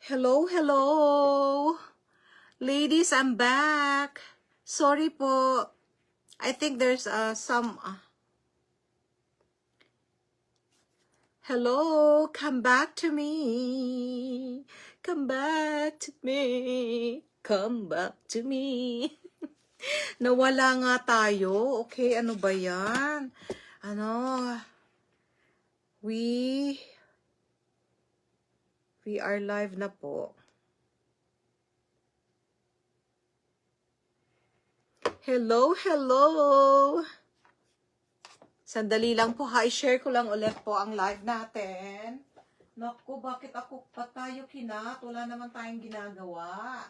Hello, hello. Ladies, I'm back. Sorry po. I think there's some... Hello, come back to me. Come back to me. Come back to me. Nawala nga tayo. Okay, ano ba yan? We are live na po. Hello, hello. Sandali lang po ha, i-share ko lang ulit po ang live natin. Naku, bakit ako pa tayo kinat? Wala naman tayong ginagawa.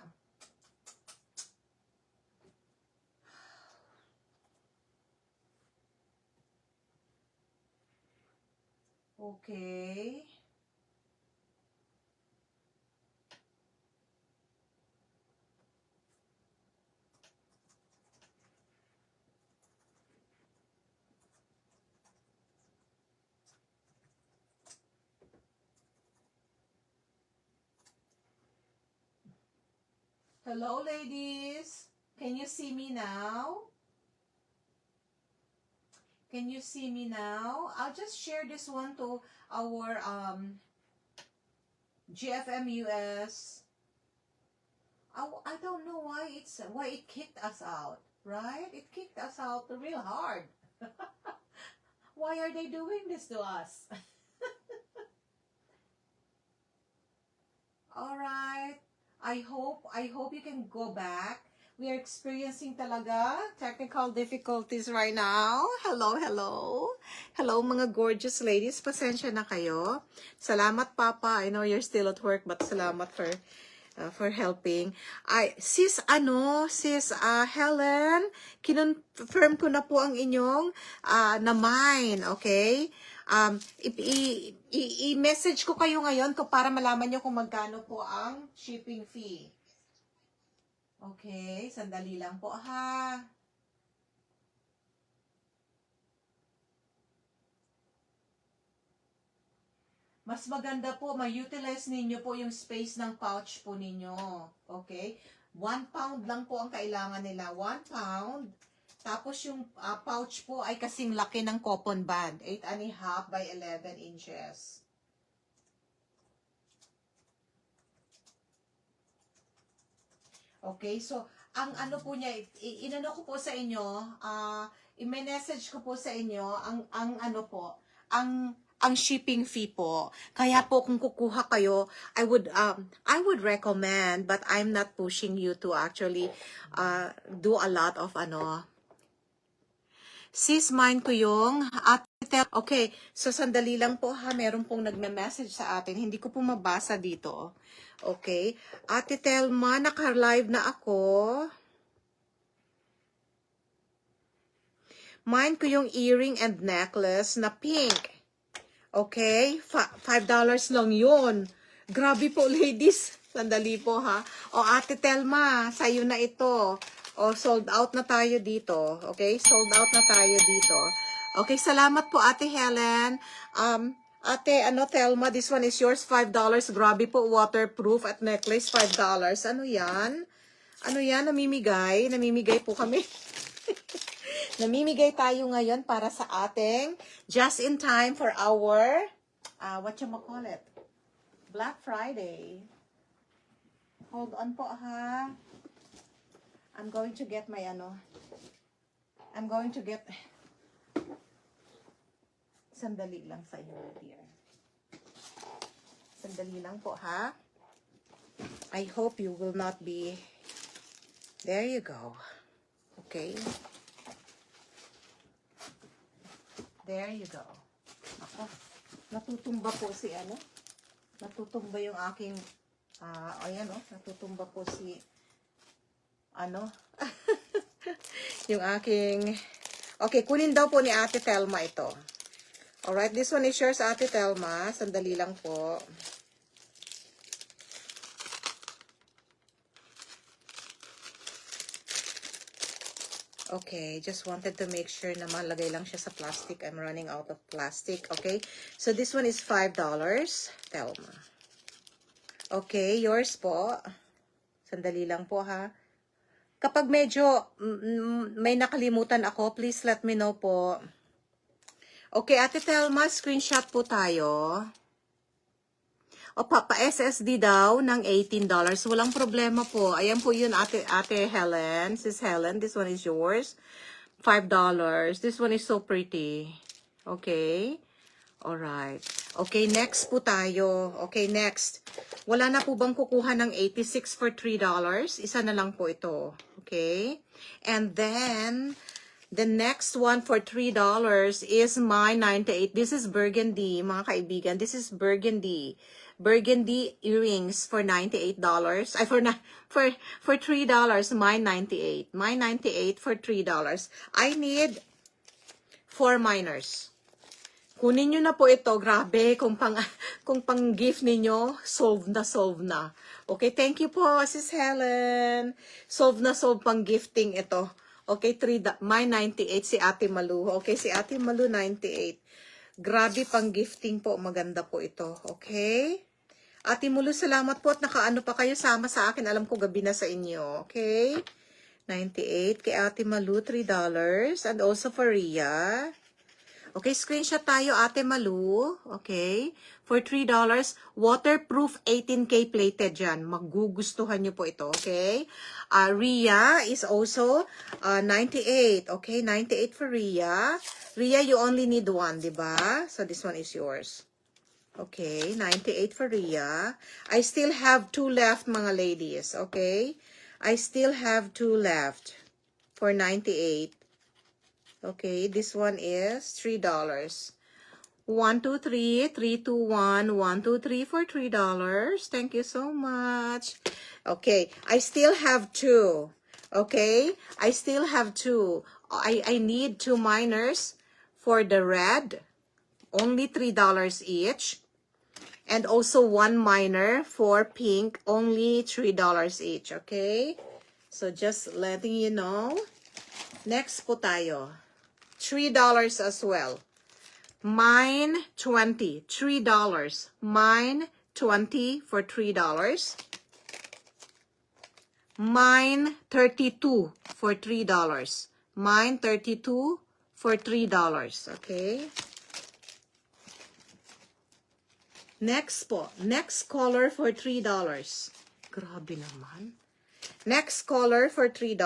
Okay. Hello, ladies. Can you see me now? Can you see me now? I'll just share this one to our GFM US. I don't know why it kicked us out, right? It kicked us out real hard. Why are they doing this to us? All right. I hope you can go back. We are experiencing talaga technical difficulties right now. Hello, hello. Hello mga gorgeous ladies. Pasensya na kayo. Salamat Papa. I know you're still at work but salamat for helping. Sis Helen, kinonfirm ko na po ang inyong na mine, okay? I-message ko kayo ngayon para malaman nyo kung magkano po ang shipping fee. Okay, sandali lang po ha. Mas maganda po, ma-utilize ninyo po yung space ng pouch po ninyo. Okay? 1 pound lang po ang kailangan nila. 1 pound. Tapos yung pouch po ay kasing laki ng coupon band. 8.5 by 11 inches. Okay, so ang ano po niya, inano ko po sa inyo, i-message ko po sa inyo ang ano po, ang shipping fee po. Kaya po kung kukuha kayo, I would recommend, but I'm not pushing you to actually do a lot of Sis, mine ko yung okay, so sandali lang po ha, meron pong nagme-message sa atin. Hindi ko po mabasa dito. Okay, Ate Telma, naka-live na ako. Mine ko yung earring and necklace na pink. Okay, $5 lang yun. Grabe po, ladies. Sandali po ha. O Ate Telma, sa'yo na ito. O sold out na tayo dito. Okay, sold out na tayo dito. Okay, salamat po Ate Helen. Ate, Telma, this one is yours, $5. Grabe po, waterproof at necklace, $5. Ano yan? Ano yan? Namimigay? Namimigay po kami. Namimigay tayo ngayon para sa ating just in time for our, what you call it? Black Friday. Hold on po ha. I'm going to get my I'm going to get, sandali lang sa iyo, dear. Sandali lang po ha. I hope you will not be, there you go. Okay. There you go. Ako, natutumba po si natutumba yung aking, ayan natutumba po si, yung aking, okay, kunin daw po ni Ate Telma ito. Alright, this one is yours, Ate Telma. Sandali lang po. Okay, just wanted to make sure na malagay lang siya sa plastic. I'm running out of plastic. Okay, so this one is $5, Telma. Okay, yours po. Sandali lang po ha. Kapag medyo may nakalimutan ako, please let me know po. Okay, Ate Telma, screenshot po tayo. O, pa-SSD daw ng $18. Walang problema po. Ayan po yun, Ate Helen. Sis Helen, this one is yours. $5. This one is so pretty. Okay. Alright. Okay, next po tayo. Okay, next. Wala na po bang kukuha ng 86 for $3? Isa na lang po ito. Okay. And then, the next one for $3 is my 98. This is burgundy, mga kaibigan. This is burgundy. Burgundy earrings for $98. Ay, for $3, my 98. My 98 for $3. I need 4 minors. Kunin nyo na po ito. Grabe, kung pang gift ninyo, solve na. Okay, thank you po, Sis Helen. Solve pang gifting ito. Okay, my 98, si Ate Malu. Okay, si Ate Malu, 98. Grabe pang gifting po. Maganda po ito. Okay? Ate Malu, salamat po at nakaano pa kayo sama sa akin. Alam ko gabi na sa inyo. Okay? 98 kay Ate Malu, $3. And also for Ria. Okay, screenshot tayo, Ate Malu. Okay. For $3, waterproof 18K plated yan. Magugustuhan nyo po ito, okay? Ria is also 98. Okay, 98 for Ria. Ria, you only need one, di ba? So this one is yours. Okay, 98 for Ria. I still have 2 left, mga ladies, okay? I still have 2 left for 98. Okay, this one is $3. 1, 2, 3, 3, 2, 1, 1, 2, 3 for $3. Thank you so much. Okay, I still have 2. Okay, I still have 2. I need 2 minors for the red. Only $3 each. And also 1 minor for pink. Only $3 each. Okay, so just letting you know. Next po tayo. $3 as well. Mine 20, $3. Mine 20 for $3. Mine 32 for $3. Mine 32 for $3. Okay. Next po. Next color for $3. Grabe naman. Next color for $3.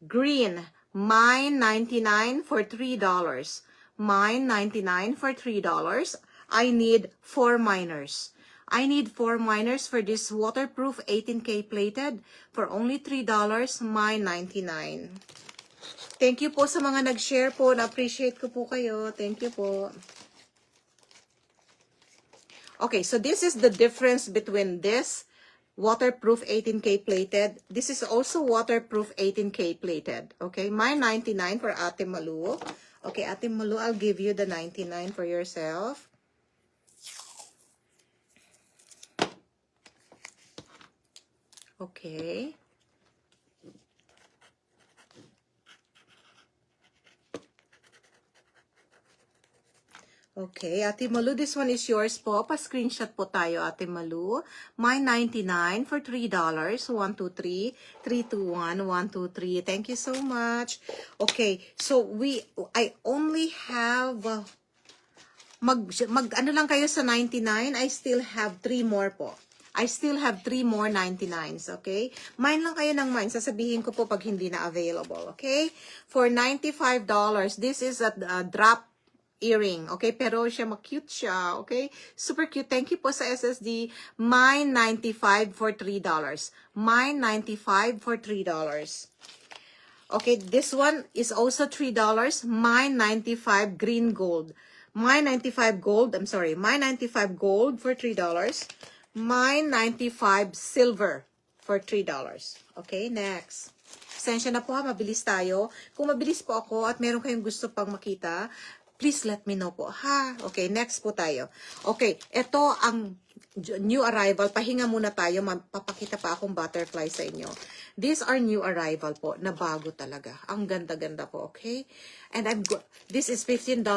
Green. Mine 99 for $3. Mine 99 for $3. I need 4 minors. I need 4 minors for this waterproof 18K plated for only $3. Mine 99. Thank you po sa mga nag-share po. Na-appreciate ko po kayo. Thank you po. Okay, so this is the difference between this waterproof 18K plated. This is also waterproof 18K plated. Okay, my 99 for Ate Malu. Okay, Ate Malu, I'll give you the 99 for yourself. Okay. Okay, Ate Malu, this one is yours po. Pa-screenshot po tayo, Ate Malu. My 99 for $3. 1, 2, 3. 3, 2, 1. 1, 2, 3. Thank you so much. Okay, so I only have, ano lang kayo sa 99? I still have 3 more po. I still have 3 more 99s, okay? Mine lang kayo ng mine. Sasabihin ko po pag hindi na available, okay? For $95, this is a drop earring, okay? Pero siya, cute siya, okay? Super cute. Thank you po sa SSD. Mine 95 for $3. Mine 95 for $3. Okay, this one is also $3. Mine 95 green gold. Mine 95 gold, I'm sorry. Mine 95 gold for $3. Mine 95 silver for $3. Okay, next. Sensya na po ha, mabilis tayo. Kung mabilis po ako at meron kayong gusto pang makita, please let me know po, ha? Okay, next po tayo. Okay, ito ang new arrival. Pahinga muna tayo. Papakita pa akong butterfly sa inyo. These are new arrival po, na bago talaga. Ang ganda-ganda po, okay? And this is $15,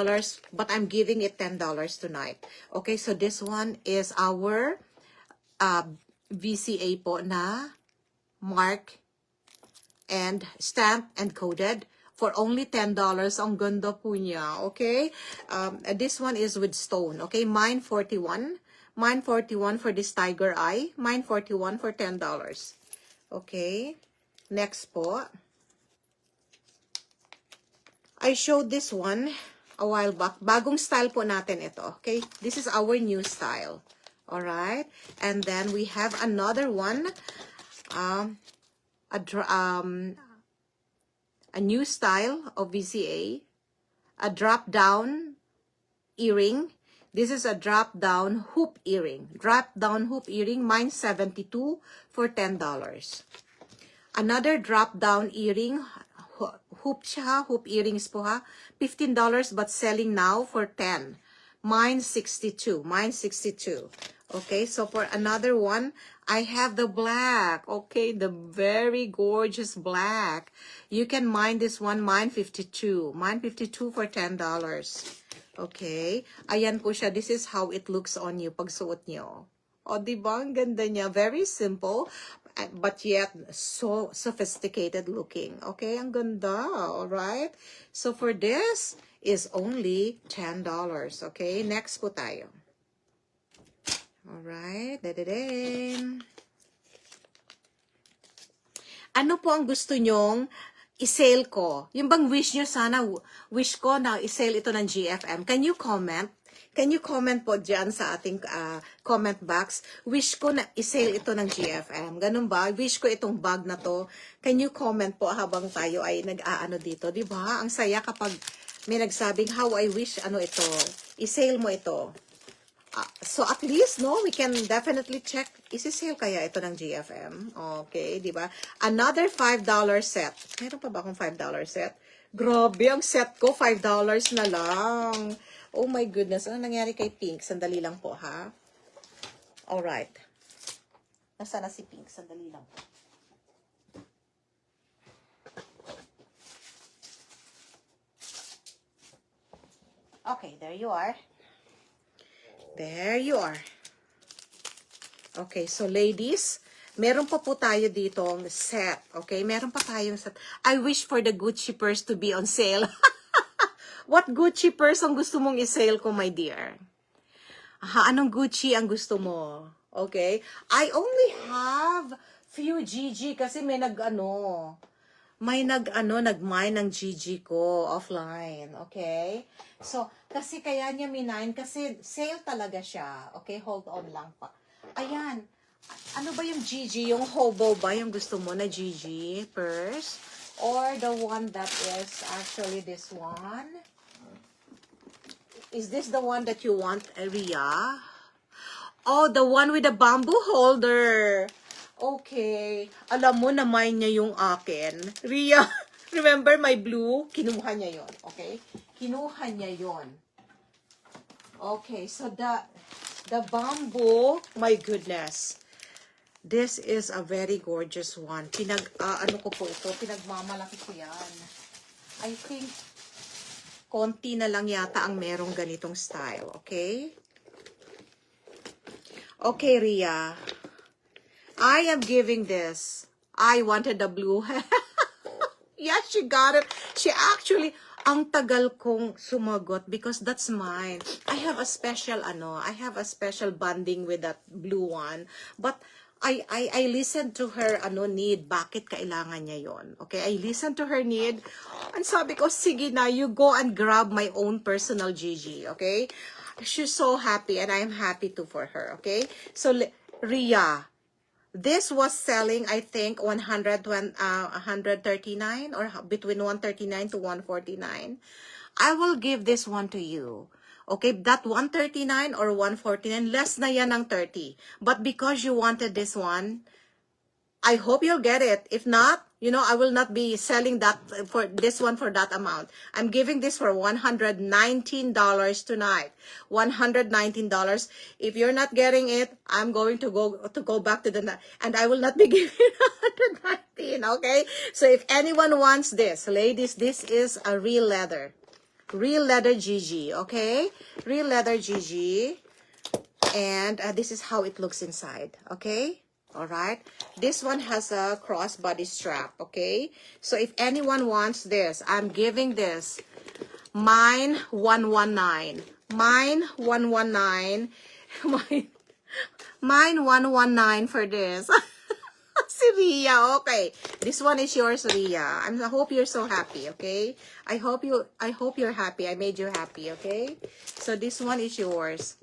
but I'm giving it $10 tonight. Okay, so this one is our VCA po na mark and stamp and coded for only $10. Ang ganda po niya, okay? This one is with stone, okay? Mine 41. Mine 41 for this tiger eye. Mine 41 for $10. Okay? Next po. I showed this one a while back. Bagong style po natin ito, okay? This is our new style. Alright? And then we have another one. A new style of VCA, a drop-down earring. This is a drop-down hoop earring. Drop-down hoop earring, mine 72 for $10. Another drop-down earring, hoop siya, hoop earrings po ha, $15 but selling now for 10. Mine 62. Mine 62. Okay, so for another one, I have the black. Okay, the very gorgeous black. You can mine this one, mine 52. Mine 52 for $10. Okay, ayan po siya. This is how it looks on you pag suot nyo. O, diba? Ang ganda niya. Very simple, but yet so sophisticated looking. Okay, ang ganda. Alright? So for this is only $10. Okay, next po tayo. Alright. Da-da-da. Ano po ang gusto nyong i-sale ko? Yung bang wish nyo sana, wish ko na i-sale ito ng GFM. Can you comment? Can you comment po dyan sa ating comment box? Wish ko na i-sale ito ng GFM. Ganun ba? Wish ko itong bag na to. Can you comment po habang tayo ay nag-aano dito? Diba? Ang saya kapag may nagsabing, how I wish, ano ito, i-sale mo ito. So at least, no, we can definitely check, isi-sale kaya ito ng GFM? Okay, di ba? Another $5 set. Meron pa ba akong $5 set? Grabe, ang set ko, $5 na lang. Oh my goodness, ano nangyari kay Pink? Sandali lang po, ha? Alright. Nasaan na si Pink? Sandali lang po. Okay, there you are. There you are. Okay, so ladies, meron pa po tayo ditong set. Okay, meron pa tayong set. I wish for the Gucci purse to be on sale. What Gucci purse ang gusto mong i-sale ko, my dear? Anong Gucci ang gusto mo? Okay, I only have few GG kasi may nag-mine ng GG ko offline, okay? So, kasi kaya niya minine, kasi sale talaga siya. Okay, hold on lang pa. Ayan, ano ba yung GG? Yung hobo ba yung gusto mo na GG purse? Or the one that is actually this one? Is this the one that you want, Ria? Oh, the one with the bamboo holder. Okay. Alam mo, na-mine niya yung akin. Ria, remember my blue? Kinuha niya yon. Okay? Kinuha niya yon. Okay, so the bamboo, my goodness. This is a very gorgeous one. Ano ko po ito? Pinagmamalaki ko yan. I think, konti na lang yata ang merong ganitong style. Okay? Okay, Ria. I am giving this. I wanted the blue. Yes, she got it. She actually, ang tagal kong sumagot because that's mine. I have a special, I have a special bonding with that blue one. But, I listened to her, need. Bakit kailangan niya yon? Okay, I listened to her need. And sabi ko, sige na, you go and grab my own personal GG. Okay? She's so happy and I'm happy too for her. Okay? So, Ria, this was selling, I think, 139 or between 139 to 149. I will give this one to you. Okay, that 139 or 149, less na yan ng 30. But because you wanted this one, I hope you'll get it. If not, I will not be selling that for this one for that amount. I'm giving this for $119 tonight. $119. If you're not getting it, I'm going to go back to the, and I will not be giving $119. Okay. So if anyone wants this, ladies, this is a real leather. Real leather GG. Okay. Real leather GG. And this is how it looks inside, okay? All right. This one has a crossbody strap, okay? So if anyone wants this, I'm giving this mine 119. Mine 119. Mine 119 for this. Si Ria, okay. This one is yours, Ria. I hope you're so happy, okay? I hope you're happy. I made you happy, okay? So this one is yours.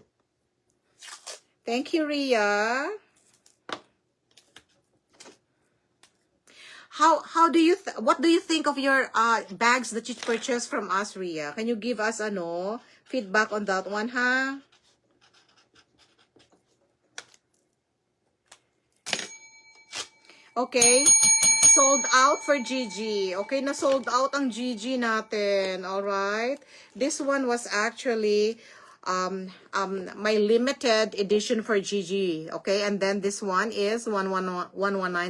Thank you, Ria. What do you think of your bags that you purchased from us, Ria? Can you give us feedback on that one, huh? Okay. Sold out for Gigi. Okay, na sold out ang Gigi natin. All right. This one was actually my limited edition for Gigi. Okay, and then this one is 119.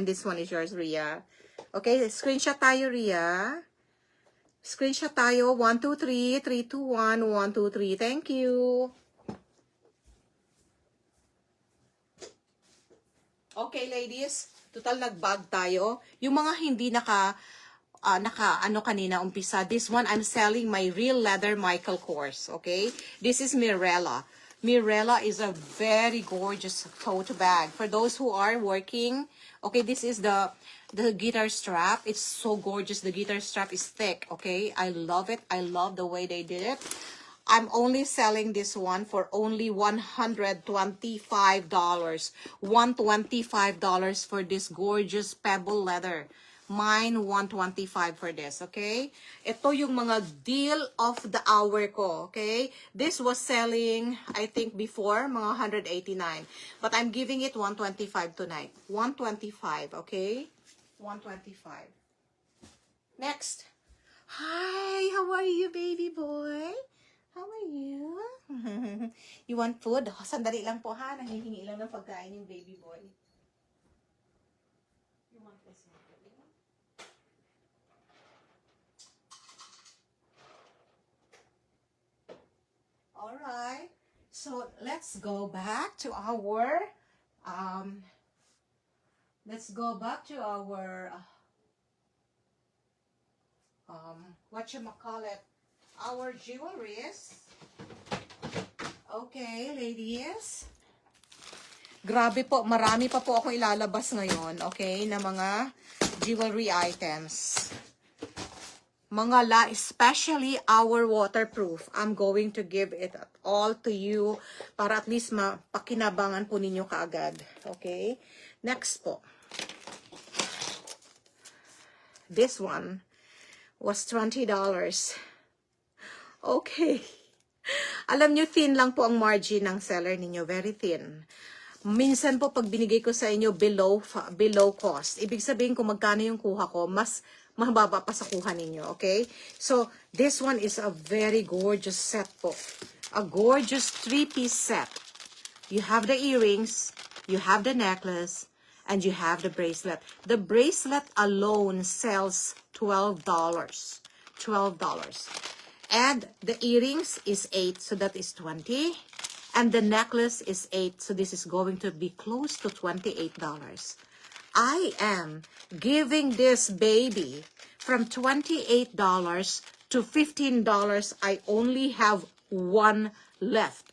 This one is yours, Ria. Okay, screenshot tayo, Ria. Screenshot tayo. 1, 2, 3. 3, 2, 1. 1, 2, 3. Thank you. Okay, ladies. Total nag-bag tayo. Yung mga hindi kanina umpisa. This one, I'm selling my Real Leather Michael Kors. Okay? This is Mirella. Mirella is a very gorgeous tote bag. For those who are working, okay, this is the guitar strap. It's so gorgeous. The guitar strap is thick, okay? I love it. I love the way they did it. I'm only selling this one for only $125. $125 for this gorgeous pebble leather. Mine, $125 for this, okay? Ito yung mga deal of the hour ko, okay? This was selling, I think, before, mga $189. But I'm giving it $125 tonight. $125, okay? $125. Next. Hi, how are you, baby boy? How are you? You want food? Oh, sandali lang po ha. Nanghihingi lang ng pagkain yung baby boy. You want this one? Alright. So, let's go back to our whatchamacallit, our jewelries. Okay, ladies. Grabe po, marami pa po ako ilalabas ngayon, okay, na mga jewelry items. Especially our waterproof. I'm going to give it all to you para at least mapakinabangan po ninyo kaagad. Okay? Next po. This one was $20. Okay. Alam nyo, thin lang po ang margin ng seller ninyo. Very thin. Minsan po, pag binigay ko sa inyo below cost, ibig sabihin kung magkano yung kuha ko, mas mababa pa sa kuha ninyo. Okay? So, this one is a very gorgeous set po. A gorgeous 3-piece set. You have the earrings, you have the necklace, and you have the bracelet. The bracelet alone sells $12. $12. And the earrings is $8, so that is $20. And the necklace is $8, so this is going to be close to $28. I am giving this baby from $28 to $15. I only have one left.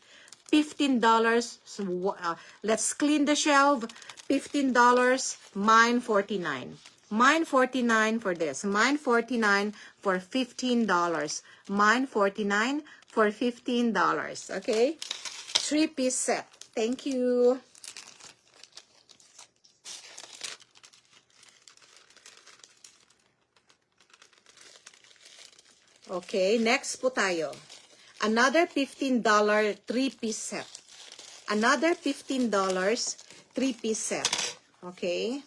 $15. So, let's clean the shelf. $15. Mine $49. Mine $49 for this. Mine $49 for $15. Mine $49 for $15. Okay? 3-piece set. Thank you. Okay, next po tayo. Another $15 3-piece set. Another $15 3-piece set. Okay?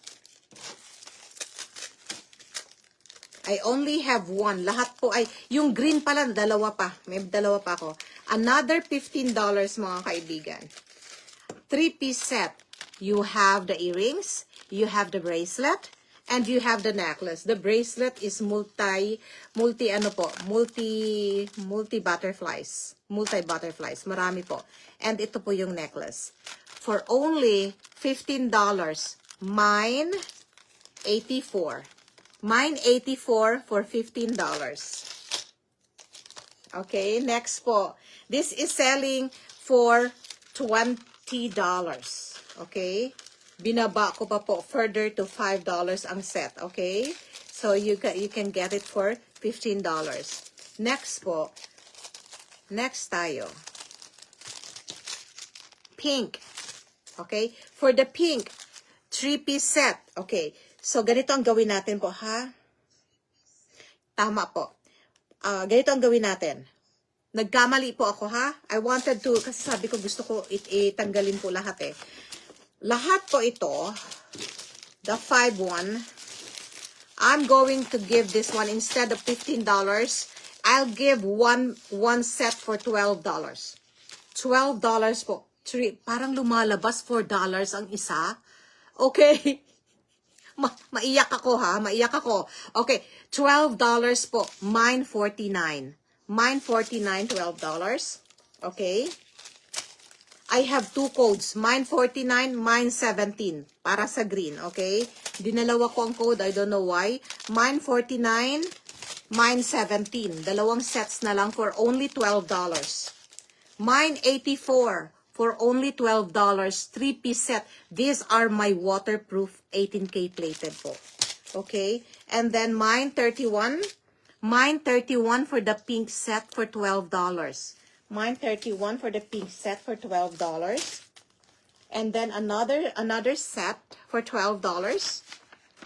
I only have one. Lahat po ay, yung green pala, dalawa pa. May dalawa pa ako. Another $15 mga kaibigan. 3-piece set. You have the earrings, you have the bracelet, And you have the necklace. The bracelet is multi butterflies. Multi butterflies. Marami po. And ito po yung necklace. For only $15. Mine, 84. Mine, 84 for $15. Okay, next po. This is selling for $20. Okay? Binaba ko pa po further to $5 ang set, okay? So you can get it for $15. Next po. Next tayo. Pink. Okay? For the pink 3-piece set. Okay. So ganito ang gawin natin po, ha? Tama po. Ganito ang gawin natin. Nagkamali po ako, ha? I wanted to, kasi sabi ko gusto ko itanggalin po lahat eh. Lahat po ito, the 5-1, I'm going to give this one, instead of $15, I'll give one set for $12. $12 po. Parang lumalabas $4 ang isa. Okay. Maiyak ako, ha? Maiyak ako. Okay. $12 po. Mine, $49. Mine, $49, $12. Okay. I have two codes. Mine 49, mine 17. Para sa green, okay? Dinalawa ko ang code. I don't know why. Mine 49, mine 17. Dalawang sets na lang for only $12. Mine 84 for only $12. 3-piece set. These are my waterproof 18K plated po. Okay? And then mine 31. Mine 31 for the pink set for $12. Mine 31 for the pink set for $12. And then another set for $12.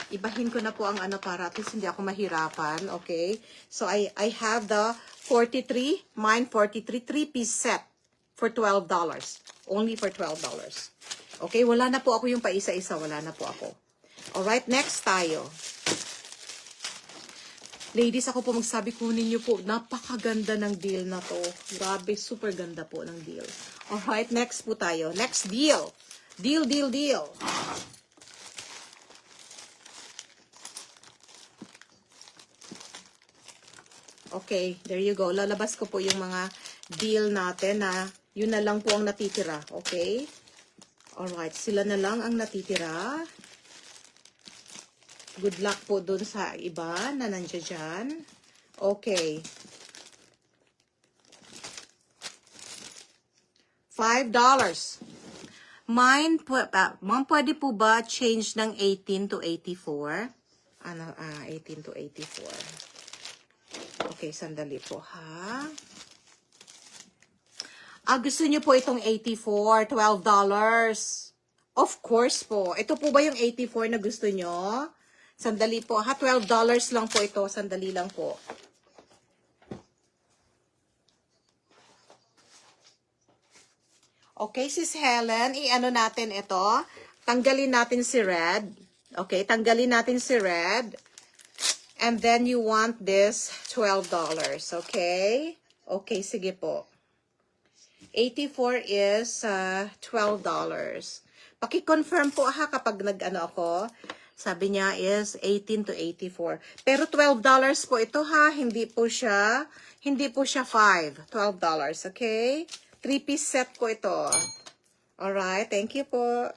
Ibahin ko na po ang ano para at least hindi ako mahirapan. Okay? So I have the 43, mine 43 3-piece set for $12. Only for $12. Okay? Wala na po ako yung paisa-isa. Wala na po ako. Alright, next tayo. Ladies, ako po magsabi, kunin niyo po. Napakaganda ng deal na to. Grabe, super ganda po ng deal. Alright, next po tayo. Next deal. Deal. Okay, there you go. Lalabas ko po yung mga deal natin na yun na lang po ang natitira. Okay? Alright, sila na lang ang natitira. Good luck po dun sa iba na nandiyan dyan. Okay. $5. Mine, ma'am, pwede po ba change ng 18 to 84? 18 to 84. Okay, sandali po, ha? Gusto niyo po itong 84, $12. Of course po. Ito po ba yung 84 na gusto niyo? Sandali po, ha? $12 lang po ito. Sandali lang po. Okay, Sis Helen, i-ano natin ito. Tanggalin natin si red. Okay, tanggalin natin si red. And then you want this $12. Okay? Okay, sige po. 84 is $12. Paki-confirm po, ha, kapag nag-ano ako. Sabi niya is 18 to 84. Pero $12 po ito, ha. Hindi po siya 5. $12, okay? 3-piece set po ito. Alright, thank you po.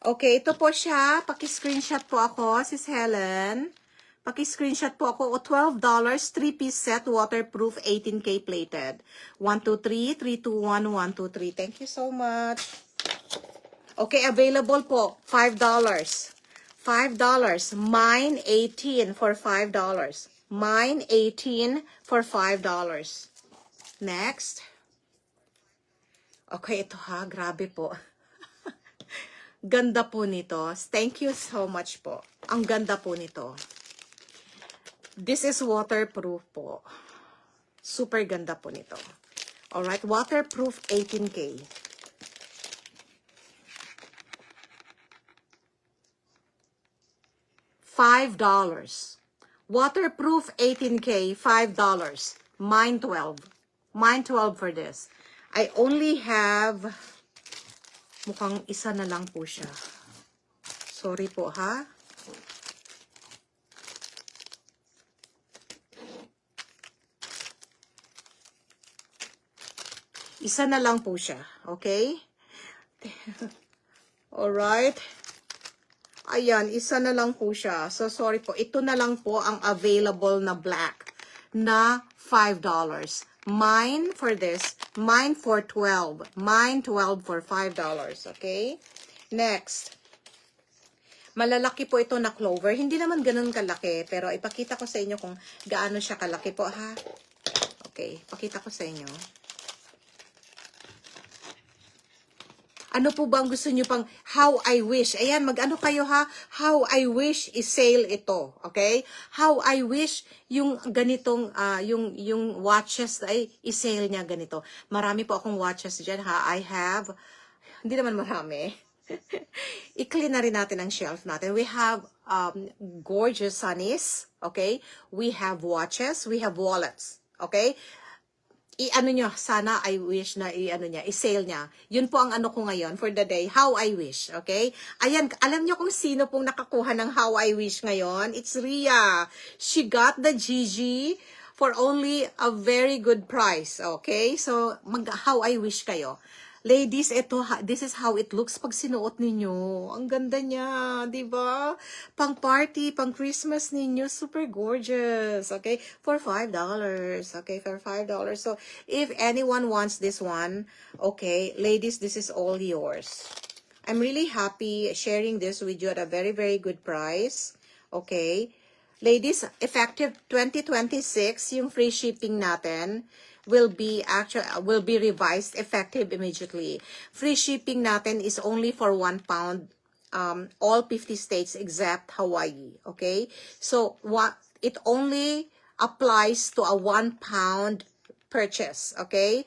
Okay, ito po siya. Paki-screenshot po ako, Sis Helen. Paki-screenshot po ako. O $12, 3-piece set, waterproof, 18K plated. 123, 321, 123. Thank you so much. Okay, available po. $5. $5. Mine 18 for $5. Mine 18 for $5. Next. Okay, ito ha. Grabe po. Ganda po nito. Thank you so much po. Ang ganda po nito. This is waterproof po. Super ganda po nito. Alright, waterproof 18K. $5. Waterproof 18K, $5. Mine 12. Mine 12 for this. I only have Mukhang isa na lang po siya. Sorry po, ha? Isa na lang po siya. Okay? Alright. Ayan, isa na lang po siya. So, sorry po. Ito na lang po ang available na black na $5. Mine for this. Mine for 12. Mine 12 for $5. Okay? Next. Malalaki po ito na clover. Hindi naman ganun kalaki. Pero ipakita ko sa inyo kung gaano siya kalaki po, ha? Okay. Pakita ko sa inyo. Ano po ba ang gusto nyo pang how I wish? Ayan, mag-ano kayo ha? How I wish i-sale ito. Okay? How I wish yung ganitong, yung watches ay i-sale niya ganito. Marami po akong watches dyan ha. I have, hindi naman marami. I-clean na rin natin ang shelf natin. We have gorgeous sunnies. Okay? We have watches. We have wallets. Okay? I-ano nyo, sana I wish na i-ano niya, i-sale niya. Yun po ang ano ko ngayon for the day, how I wish, okay? Ayan, alam nyo kung sino pong nakakuha ng how I wish ngayon? It's Ria. She got the GG for only a very good price, okay? So, how I wish kayo. Ladies, ito, this is how it looks pag sinuot ninyo. Ang ganda niya, di ba? Pang party, pang Christmas ninyo, super gorgeous. Okay? For $5. Okay? For $5. So, if anyone wants this one, okay, ladies, this is all yours. I'm really happy sharing this with you at a very, very good price. Okay? Ladies, effective 2026, yung free shipping natin will be revised effective immediately. Free shipping natin is only for £1, all 50 states except Hawaii. Okay? So, it only applies to a £1 purchase. Okay?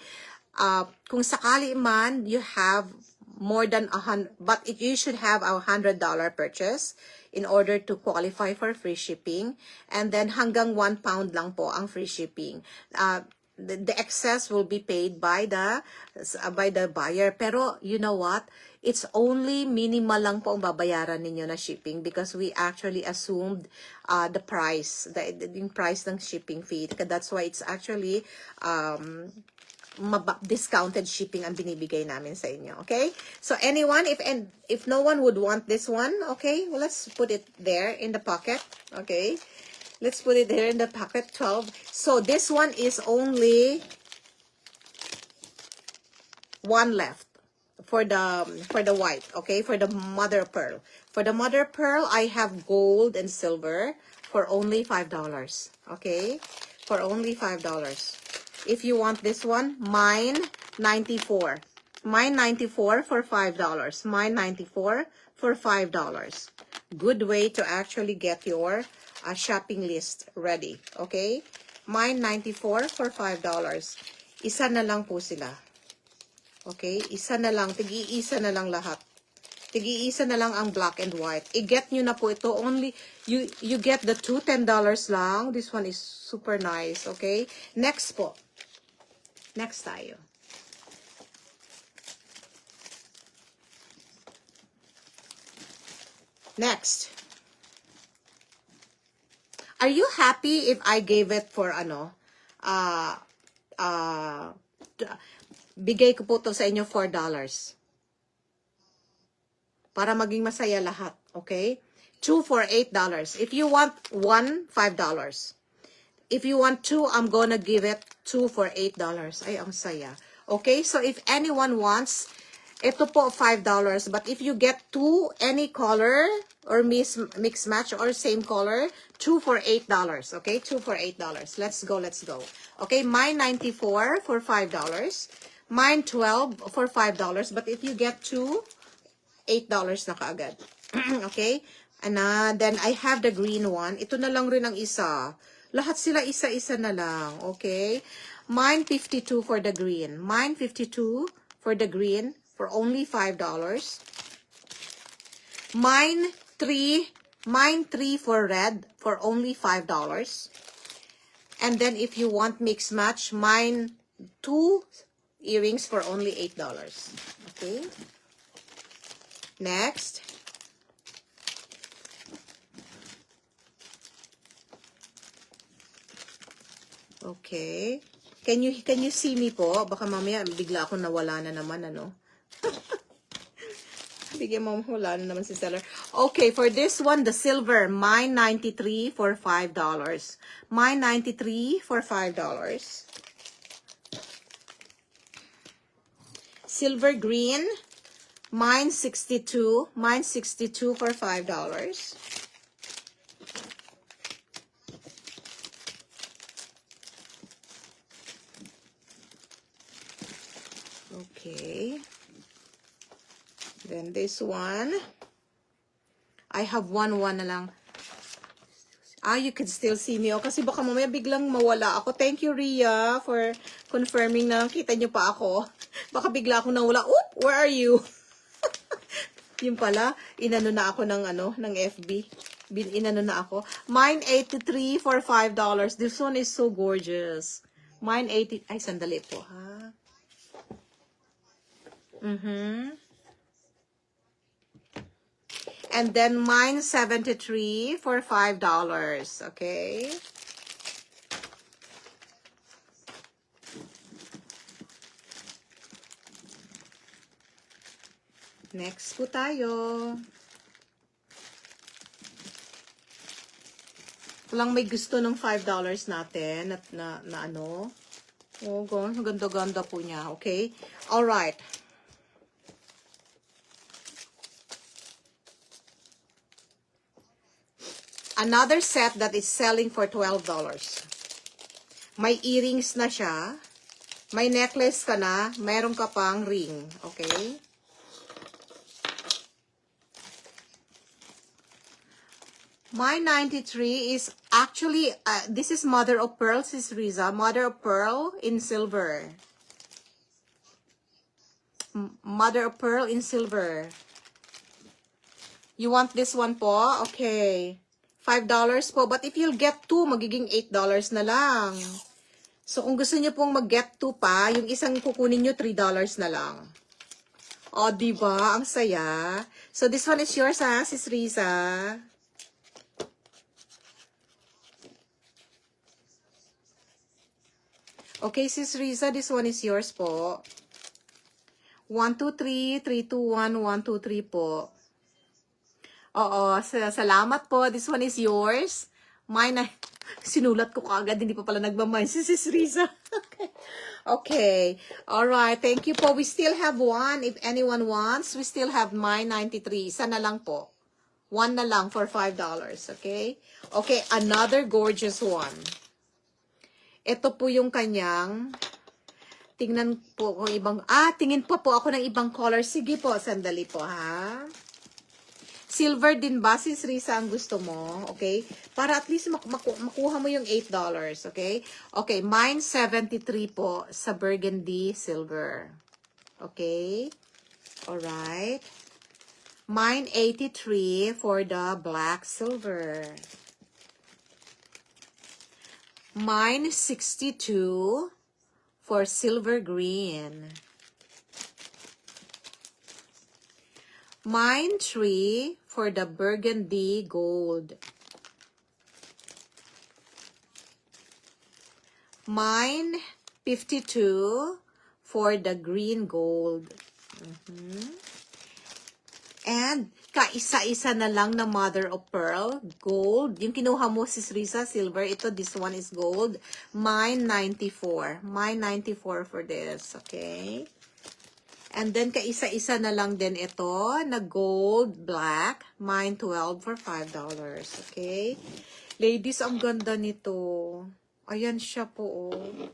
Kung sakali man, you have more than 100, but you should have a $100 purchase in order to qualify for free shipping. And then hanggang £1 lang po ang free shipping. The excess will be paid by the buyer. Pero you know what? It's only minimal lang po ang babayaran ninyo na shipping because we actually assumed the price, yung price ng shipping fee. That's why it's actually discounted shipping ang binibigay namin sa inyo. Okay? So anyone, if no one would want this one, okay, well, let's put it there in the pocket. Okay? Let's put it there in the pocket, 12. So this one is only one left for the white, okay? For the mother of pearl. For the mother of pearl, I have gold and silver for only $5. Okay? For only $5. If you want this one, mine 94. Mine 94 for $5. Mine 94 for $5. Good way to actually get your shopping list ready. Okay? Mine 94 for $5. Isa na lang po sila. Okay? Isa na lang. Tigi-isa na lang lahat. Tigi-isa na lang ang black and white. I-get nyo na po ito. Only, you get the two $10 lang. This one is super nice. Okay? Next po. Next tayo. Next. Are you happy if I gave it for ano? Bigay ko po to sa inyo $4. Para maging masaya lahat. Okay? 2 for $8. If you want one, $5. If you want two, I'm gonna give it 2 for $8. Ay, ang saya. Okay? So, if anyone wants, ito po $5. But if you get two, any color, or mix match, or same color, 2 for $8. Okay? 2 for $8. Let's go, let's go. Okay? Mine 94 for $5. Mine 12 for $5. But if you get two, $8 na kaagad. Okay? And then I have the green one. Ito na lang rin ang isa. Lahat sila isa-isa na lang. Okay? Mine 52 for the green. Mine 52 for the green for only $5. Mine 3 for red for only $5. And then if you want mix match, mine 2 earrings for only $8. Okay? Next. Okay. Can you see me po? Baka mamaya bigla ako nawala na naman, ano? Bigyan mo, wala na naman si seller. Okay, for this one, the silver, mine 93 for $5. Mine 93 for $5. Silver green, mine 62. Mine 62 for $5. Okay. Then this one, I have one na lang. You can still see me. Kasi baka mamaya biglang mawala ako. Thank you, Ria, for confirming na kita nyo pa ako. Baka bigla akong nawala. Oop, where are you? Yung pala, inano na ako ng FB. Inano na ako. Mine 83 for $5. This one is so gorgeous. Mine 80. Ay, sandali po, ha? And then mine 73 for $5. Okay. Next po tayo. Walang may gusto ng $5 natin na ano. Oh, ganda-ganda po niya. Okay. All right. Another set that is selling for $12. May earrings na siya. May necklace ka na. Meron ka pang ring. Okay? My 93 is actually, this is Mother of Pearl, Sis Riza. Mother of Pearl in silver. Mother of Pearl in silver. You want this one po? Okay. $5 po. But if you'll get 2, magiging $8 na lang. So, kung gusto niyo pong mag-get 2 pa, yung isang kukunin niyo $3 na lang. O, diba? Ang saya. So, this one is yours, ha, Sis Riza. Okay, Sis Riza, this one is yours po. 1, 2, 3, 3, 2, 1, 1, 2, 3 po. Oo, salamat po. This one is yours. Mine, sinulat ko kaagad. Hindi pa pala nagmamine si Sis Riza. Okay. Okay. Alright. Thank you po. We still have one. If anyone wants, we still have mine 93. Isa na lang po. One na lang for $5. Okay? Okay. Another gorgeous one. Ito po yung kanyang, tingnan po kung ibang, tingin po ako ng ibang color. Sige po, sandali po, ha? Silver din ba, Sis Risa, ang gusto mo? Okay? Para at least makuha mo yung $8. Okay? Okay, mine 73 po sa burgundy silver. Okay? Alright. Mine 83 for the black silver. Mine 62 for silver green. Mine 3 for the burgundy gold. Mine 52 for the green gold. And kaisa-isa na lang na mother of pearl, gold. Yung kinuha mo, Sis Risa, silver. Ito, this one is gold. Mine 94. Mine 94 for this, okay? And then, kaisa-isa na lang din ito na gold, black. Mine 12 for $5, okay? Ladies, ang ganda nito. Ayan siya po, oh.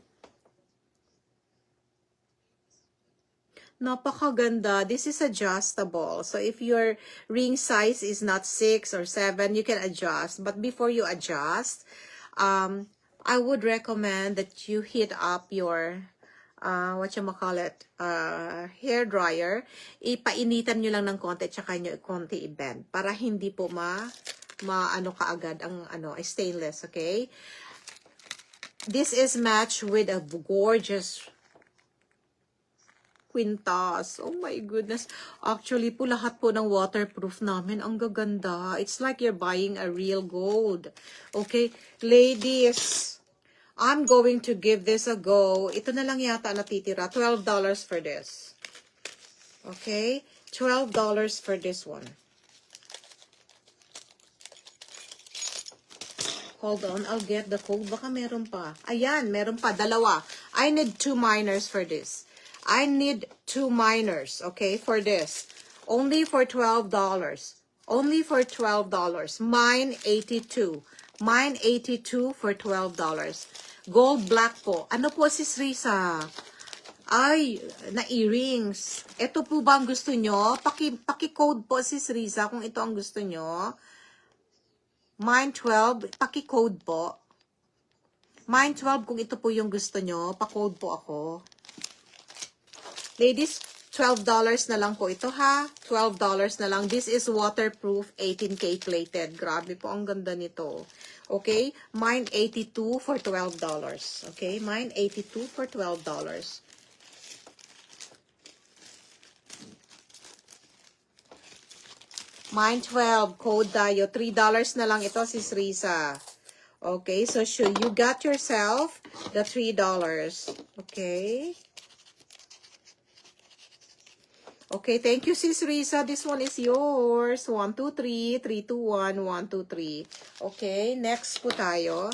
Napakaganda. This is adjustable. So, if your ring size is not 6 or 7, you can adjust. But before you adjust, I would recommend that you heat up your, hair dryer. Ipainitan nyo lang ng konti, tsaka nyo konti i-bend. Para hindi po ano kaagad ang stainless, okay? This is matched with a gorgeous Quintas. Oh my goodness. Actually po, lahat po ng waterproof namin, ang gaganda. It's like you're buying a real gold. Okay? Ladies, I'm going to give this a go. Ito na lang yata natitira. $12 for this. Okay? $12 for this one. Hold on, I'll get the code. Baka meron pa. Ayan, meron pa. Dalawa. I need 2 minors for this. I need 2 minors, okay, for this. Only for $12. Only for $12. Mine, 82. Mine, 82 for $12. Gold black po. Ano po, Sis Risa? Ay, na earrings. Ito po ba ang gusto nyo? Paki-code po, Sis Risa, kung ito ang gusto nyo. Mine 12, paki-code po. Mine 12, kung ito po yung gusto nyo, pa-code po ako. Ladies, $12 na lang po ito ha. $12 na lang. This is waterproof, 18K plated. Grabe po, ang ganda nito. Okay? Mine 82 for $12. Okay? Mine 82 for $12. Mine 12, code tayo. $3 na lang ito, Sis Risa. Okay, so you got yourself the $3. Okay. Okay, thank you, Sis Risa. This one is yours. 1, 2, 3. 3, 2, 1. 1, 2, 3. Okay, next po tayo.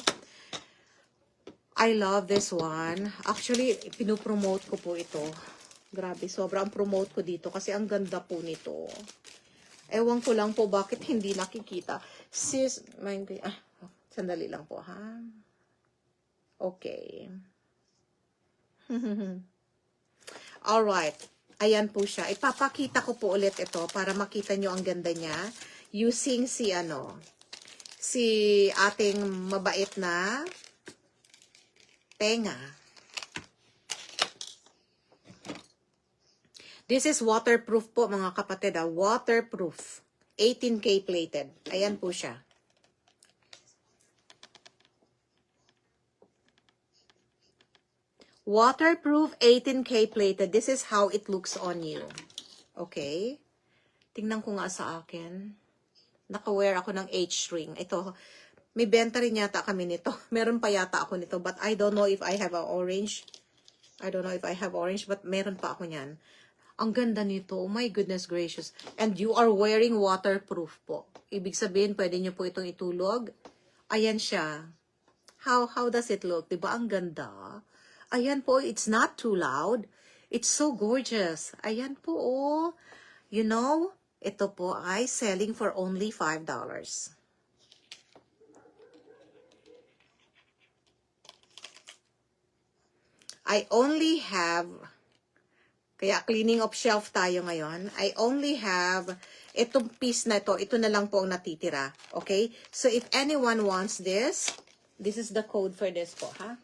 I love this one. Actually, pinopromote ko po ito. Grabe, sobrang promote ko dito kasi ang ganda po nito. Ewan ko lang po bakit hindi nakikita. Sis, sandali lang po, ha? Okay. Alright. Ayan po siya. Ipapakita ko po ulit ito para makita nyo ang ganda niya. Using si ating mabait na tenga. This is waterproof po, mga kapatid. Waterproof. 18K plated. Ayan po siya. Waterproof, 18K plated. This is how it looks on you. Okay? Tingnan ko nga sa akin. Naka-wear ako ng H-ring. Ito, may benta rin yata kami nito. Meron pa yata ako nito. But I don't know if I have an orange. I don't know if I have orange. But meron pa ako niyan. Ang ganda nito. Oh my goodness gracious. And you are wearing waterproof po. Ibig sabihin, pwede nyo po itong itulog. Ayan siya. How does it look? Diba ang ganda? Ayan po, it's not too loud. It's so gorgeous. Ayan po, oh. You know, ito po ay selling for only $5. I only have, kaya cleaning of shelf tayo ngayon, I only have itong piece na ito na lang po ang natitira. Okay? So if anyone wants this is the code for this po, ha?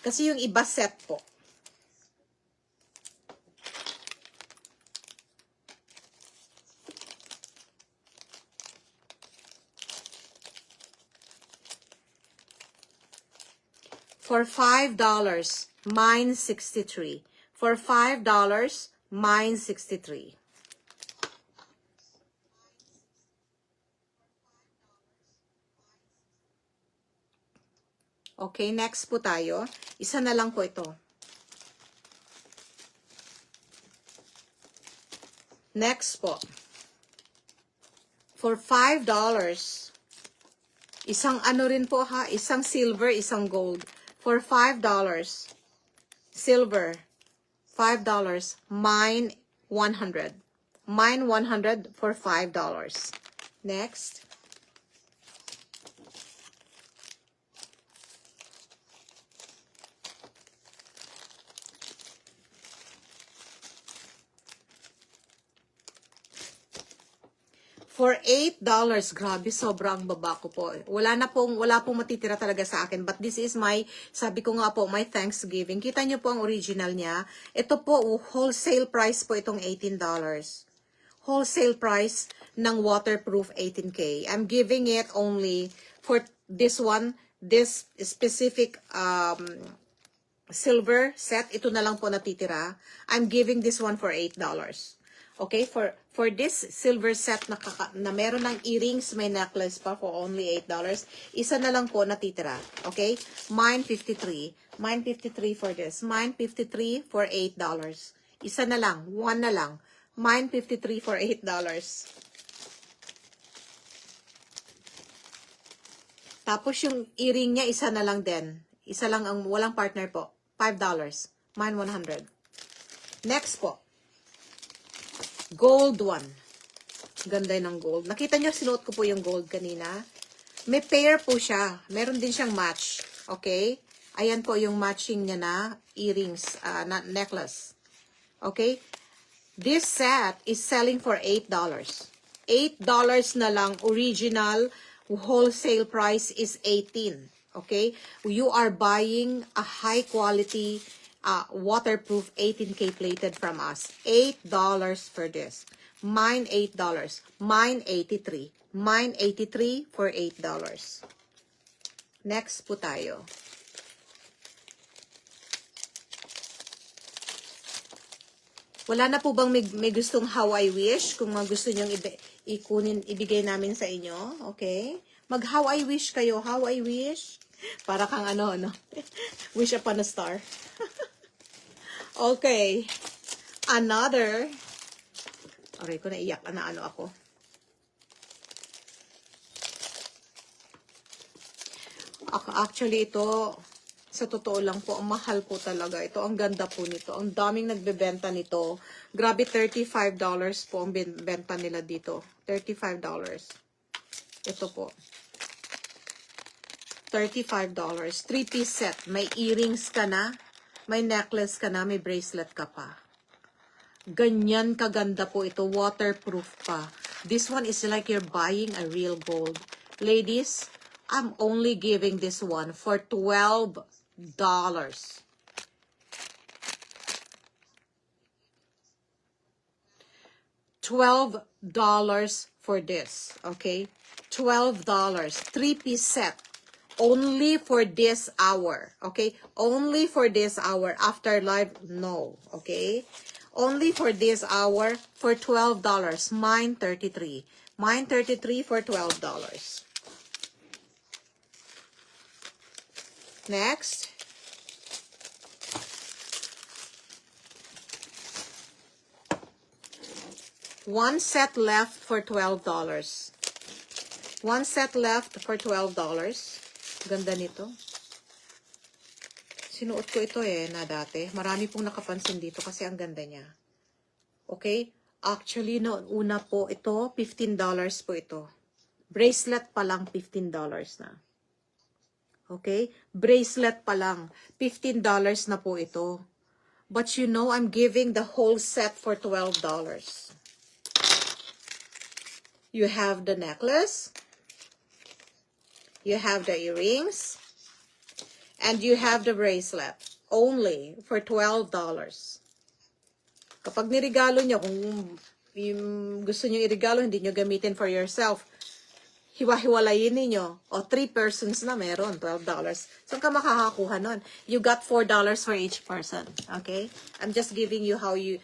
Kasi yung iba set po. For $5, mine 63. For $5, mine 63. Okay, next po tayo. Isa na lang po ito. Next po. For $5, isang ano rin po ha, isang silver, isang gold. For $5, silver, $5, mine 100. Mine 100 for $5. Next. For $8, grabe, sobrang baba ko po. Wala pong matitira talaga sa akin. But this is my, sabi ko nga po, my Thanksgiving. Kita nyo po ang original niya. Ito po, wholesale price po itong $18. Wholesale price ng waterproof 18K. I'm giving it only for this one, this specific silver set, ito na lang po natitira. I'm giving this one for $8. Okay, for this silver set na meron ng earrings, may necklace pa for only $8. Isa na lang po natitira. Okay? Mine 53. Mine 53 for this. Mine 53 for $8. Isa na lang, one na lang. Mine 53 for $8. Tapos yung earring niya, isa na lang din. Isa lang ang walang partner po. $5. Mine 100. Next po. Gold one. Ganda ng gold. Nakita nyo, sinuot ko po yung gold kanina. May pair po siya. Meron din siyang match. Okay? Ayan po yung matching niya na earrings, na necklace. Okay? This set is selling for $8. $8 na lang. Original wholesale price is $18. Okay? You are buying a high quality waterproof 18K plated from us. $8 for this. Mine $8. Mine 83. Mine 83 for $8. Next po tayo. Wala na po bang may gustong how I wish? Kung gusto nyong ibigay namin sa inyo. Okay? Mag how I wish kayo. How I wish. Para kang ano. Wish upon a star. Okay. Another. Aray ko, naiyak na ano ako. Actually, ito, sa totoo lang po, ang mahal po talaga. Ito, ang ganda po nito. Ang daming nagbebenta nito. Grabe, $35 po ang benta nila dito. $35. Ito po. $35. 3-piece set. May earrings ka na. May necklace ka na, may bracelet ka pa. Ganyan kaganda po ito. Waterproof pa. This one is like you're buying a real gold. Ladies, I'm only giving this one for $12. $12 for this. Okay? $12. 3-piece set. Only for this hour, okay? Only for this hour. After live, no, okay? Only for this hour for $12. Mine 33. Mine 33 for $12. Next. One set left for $12. One set left for $12. Ganda nito. Sinuot ko ito na dati. Marami pong nakapansin dito kasi ang ganda niya. Okay? Actually, noong una po ito, $15 po ito. Bracelet pa lang, $15 na. Okay? Bracelet pa lang, $15 na po ito. But you know, I'm giving the whole set for $12. You have the necklace. You have the earrings, and you have the bracelet, only for $12. Kapag nirigalo nyo, kung gusto nyo irigalo, hindi nyo gamitin for yourself, hiwa-hiwalayin ninyo, o 3 persons na meron, $12. Saan ka makakakuha nun? You got $4 for each person, okay? I'm just giving you how you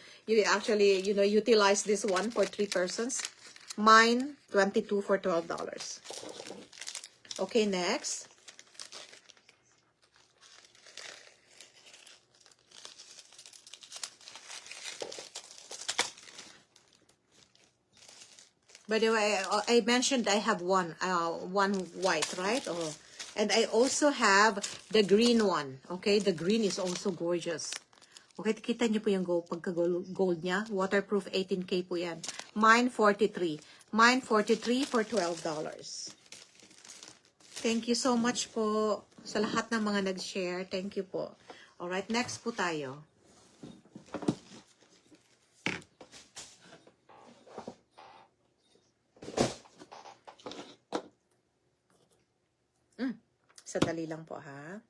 actually, utilize this one for 3 persons. Mine, 22 for $12. Okay, next. By the way, I mentioned I have one white, right? Oh, and I also have the green one. Okay, the green is also gorgeous. Okay, kita niyo po yung pagka-gold niya. Waterproof 18K po yan. Mine 43. Mine 43 for $12. Thank you so much po sa lahat ng mga nag-share. Thank you po. Alright, next po tayo. Sadali lang po ha.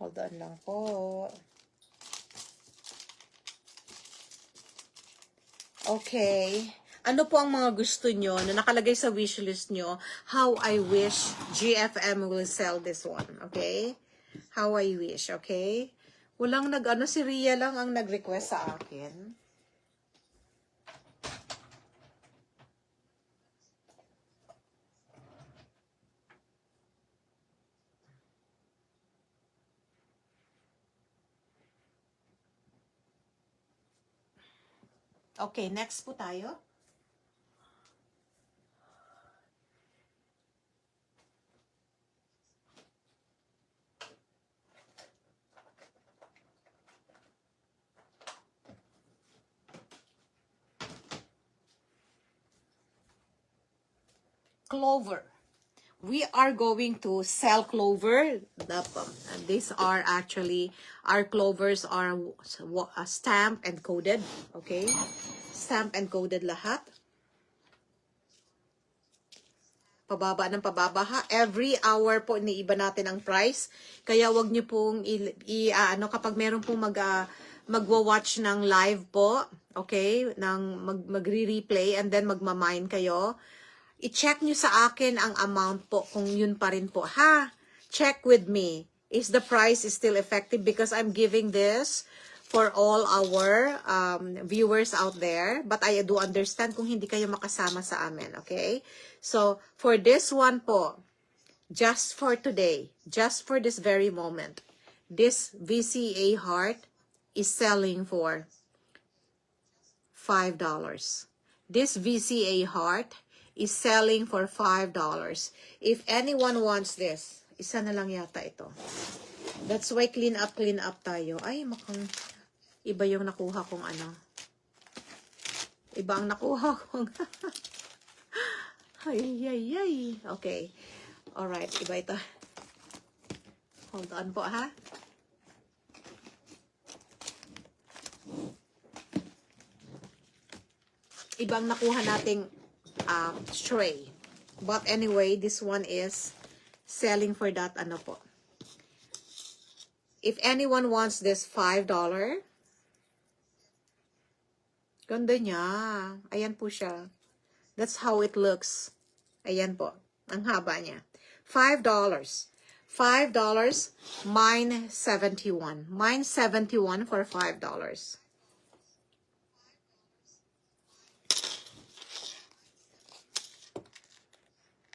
Hold on lang po. Okay. Ano po ang mga gusto nyo na nakalagay sa wishlist nyo? How I wish GFM will sell this one. Okay? How I wish. Okay? Walang nag-ano, si Ria lang ang nag-request sa akin. Okay, next po tayo. Clover. We are going to sell clover. These are actually, our clovers are stamped and coded. Okay? Stamped and coded lahat. Pababa ng pababa ha. Every hour po iniiba natin ang price. Kaya wag niyo pong kapag meron pong magwa-watch ng live po, okay? Magre-replay and then magmamine kayo. I-check nyo sa akin ang amount po kung yun pa rin po. Ha? Check with me. Is the price is still effective? Because I'm giving this for all our viewers out there. But I do understand kung hindi kayo makasama sa amin. Okay? So, for this one po, just for today, just for this very moment, this VCA heart is selling for $5. This VCA heart is selling for $5. If anyone wants this, isa na lang yata ito. That's why clean up tayo. Ay, makang iba yung nakuha kong ano. Iba ang nakuha kong ay. Okay. Alright, iba ito. Hold on po, ha? Ibang nakuha nating stray. But anyway, this one is selling for that ano po. If anyone wants this $5, ganda niya. Ayan po siya. That's how it looks. Ayan po. Ang haba niya. $5. $5, mine 71. Mine 71 for $5.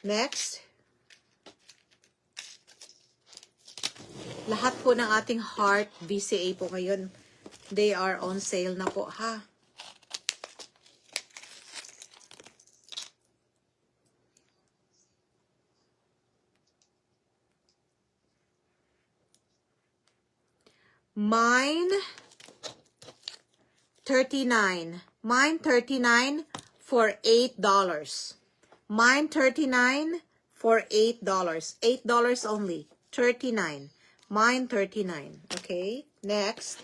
Next. Lahat po ng ating heart VCA po ngayon, they are on sale na po, ha? Mine 39. Mine 39 for $8. Mine 39 for $8. $8 only. 39. Mine 39. Okay. Next.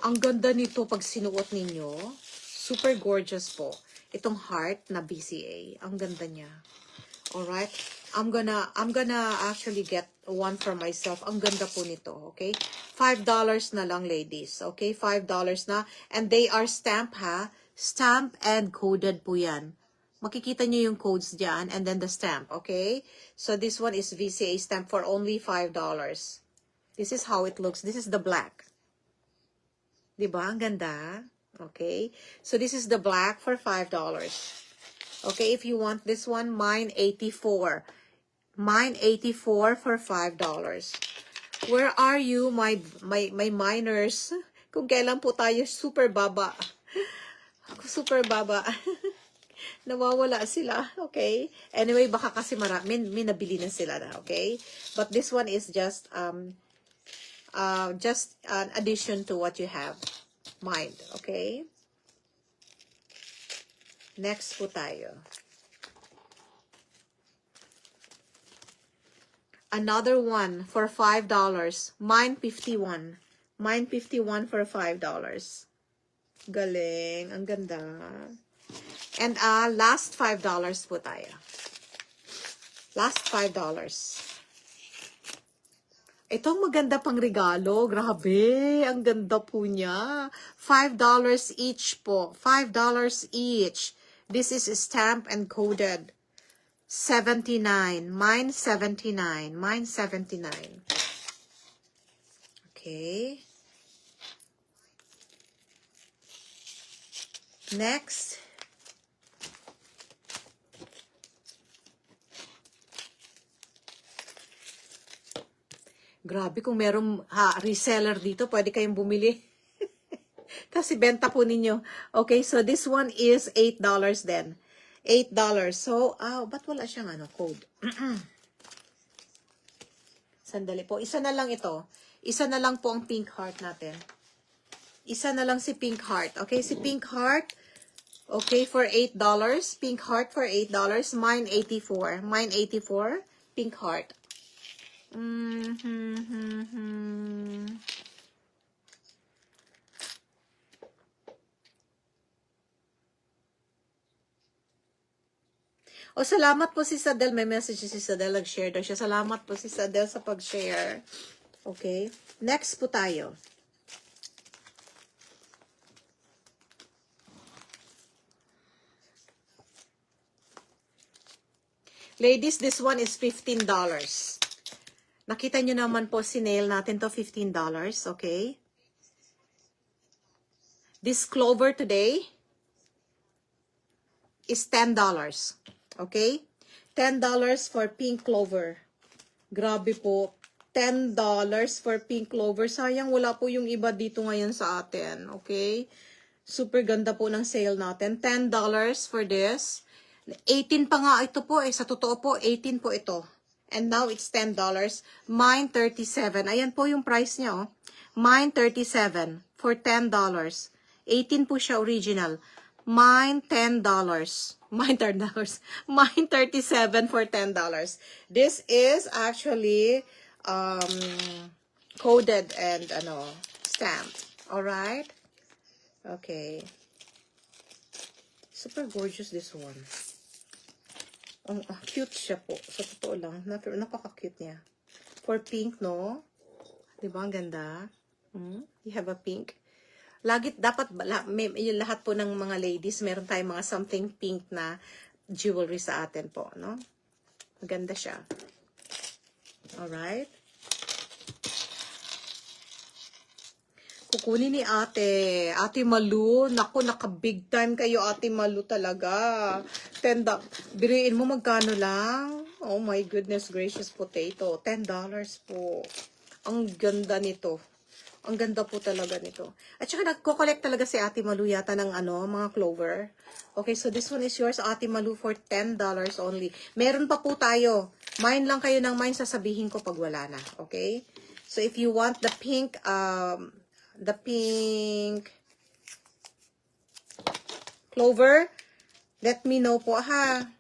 Ang ganda nito pag sinuot ninyo. Super gorgeous po. Itong heart na BCA. Ang ganda niya. Alright? I'm gonna actually get one for myself. Ang ganda po nito. Okay? $5 na lang, ladies. Okay? $5 na. And they are stamped, ha? Stamp and coded po yan. Makikita nyo yung codes dyan. And then the stamp. Okay? So this one is VCA stamp for only $5. This is how it looks. This is the black. Diba? Ang ganda. Okay. So, this is the black for $5. Okay. If you want this one, mine 84. Mine 84 for $5. Where are you, my miners? Kung kailan po tayo super baba. Super baba. Nawawala sila. Okay. Anyway, baka kasi may nabili na sila na. Okay. But this one is just an addition to what you have mind. Okay? Next po tayo. Another one for $5. Mine 51. Mine 51 for $5. Galing. Ang ganda. And last $5 po tayo. Last $5. Itong maganda pang regalo. Grabe. Ang ganda po niya. $5 each po. $5 each. This is stamped and coded. 79. Mine 79. Mine 79. Okay. Next. Grabe, kung merong reseller dito, pwede kayong bumili. Kasi benta po ninyo. Okay, so this one is $8 then. $8. So, ba't wala siyang code? Sandali po. Isa na lang ito. Isa na lang po ang pink heart natin. Isa na lang si pink heart. Okay, si pink heart. Okay, for $8. Pink heart for $8. Mine 84. Mine 84. Pink heart. O, salamat po si Sadel. May message si Sadel. Nag-share daw siya. Salamat po si Sadel sa pag-share. Okay. Next po tayo. Ladies, this one is $15. Nakita nyo naman po si nail natin to $15. Okay. This clover today is $10. Okay? $10 for pink clover. Grabe po. $10 for pink clover. Sayang wala po yung iba dito ngayon sa atin. Okay? Super ganda po ng sale natin. $10 for this. 18 pa nga ito po eh. Sa totoo po, 18 po ito. And now it's $10. Mine 37. Ayan po yung price niya oh. Mine 37 for $10. 18 po siya original. Mine $10. Mine $10. Mine 37 for $10. This is actually coded and stamped. All right? Okay. Super gorgeous this one. Cute siya po. Sa totoo lang. Napaka-cute niya. For pink, no? Diba? Ang ganda. You have a pink. Lagi, dapat, yung lahat po ng mga ladies, meron tayong mga something pink na jewelry sa atin po, no? Maganda siya. Alright? Kukunin ni ate. Ate Malu. Naku, naka-big time kayo, ate Malu talaga. Biriin mo magkano lang? Oh my goodness gracious, potato. $10 po. Ang ganda nito. Ang ganda po talaga nito. At saka nagko-collect talaga si ate Malu yata ng mga clover. Okay, so this one is yours, ate Malu, for $10 only. Meron pa po tayo. Mine lang kayo ng mine, sasabihin ko pag wala na. Okay? So if you want the pink clover, let me know po ha.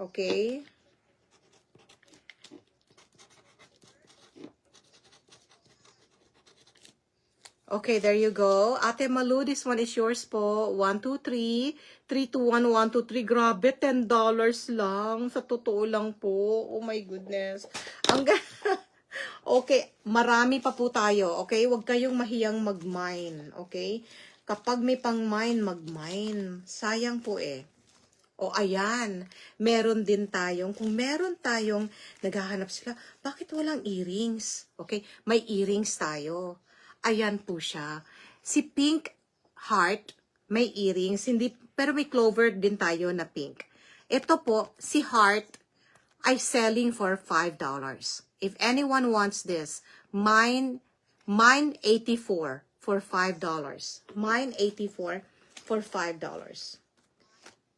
Okay? Okay, there you go. Ate Malu, this one is yours po. 1, 2, 3. 3, 2, 1, 1, 2, 3. Grabe, $10 lang. Sa totoo lang po. Oh my goodness. Okay, marami pa po tayo. Okay, huwag kayong mahiyang mag-mine. Okay? Kapag may pang-mine, mag-mine. Sayang po eh. O ayan, meron din tayong, kung meron tayong naghahanap sila, bakit walang earrings? Okay, may earrings tayo. Ayan po siya. Si Pink Heart, may earrings, pero may clover din tayo na pink. Ito po, si Heart, ay selling for $5. If anyone wants this, mine 84 for $5. Mine 84 for $5.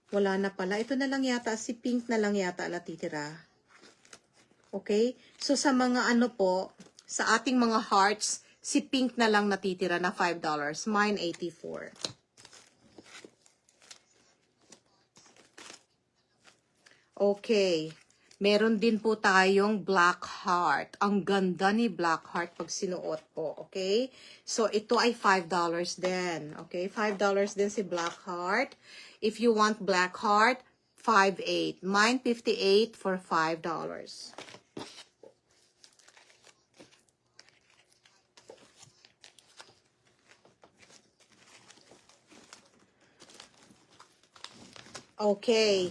Wala na pala. Ito na lang yata, si Pink na lang yata natitira. Okay? So sa mga sa ating mga hearts, si Pink na lang natitira na $5. Mine 84. Okay. Meron din po tayong Black Heart. Ang ganda ni Black Heart pag sinuot po, okay? So, ito ay $5 din, okay? $5 din si Black Heart. If you want Black Heart, 5.8. Mine, 58 for $5. Okay.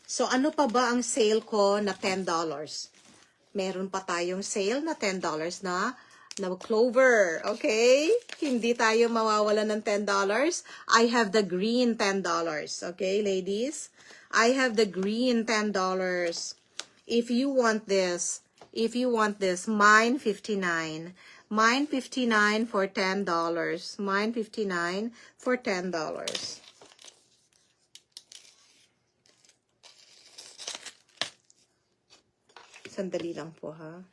So, ano pa ba ang sale ko na $10? Meron pa tayong sale na $10 na clover. Okay? Hindi tayo mawawala ng $10. I have the green $10. Okay, ladies? I have the green $10. If you want this, mine 59. Mine 59 for $10. Mine 59 for $10. Sandali lang po, ha?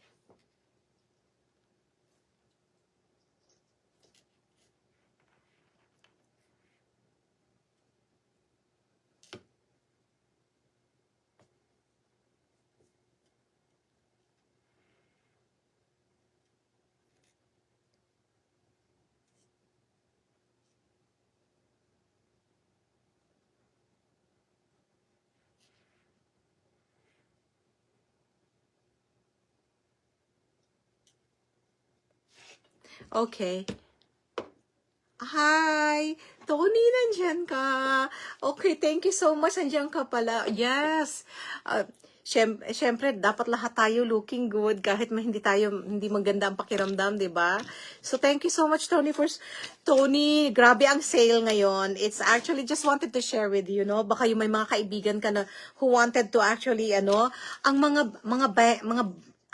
Okay. Hi! Tony, nandyan ka. Okay, thank you so much. Nandyan ka pala. Yes. Siyempre, dapat lahat tayo looking good kahit hindi maganda ang pakiramdam, di ba? So, thank you so much, Tony, Tony, grabe ang sale ngayon. It's actually just wanted to share with you, no? Baka yung may mga kaibigan ka na who wanted to actually, ang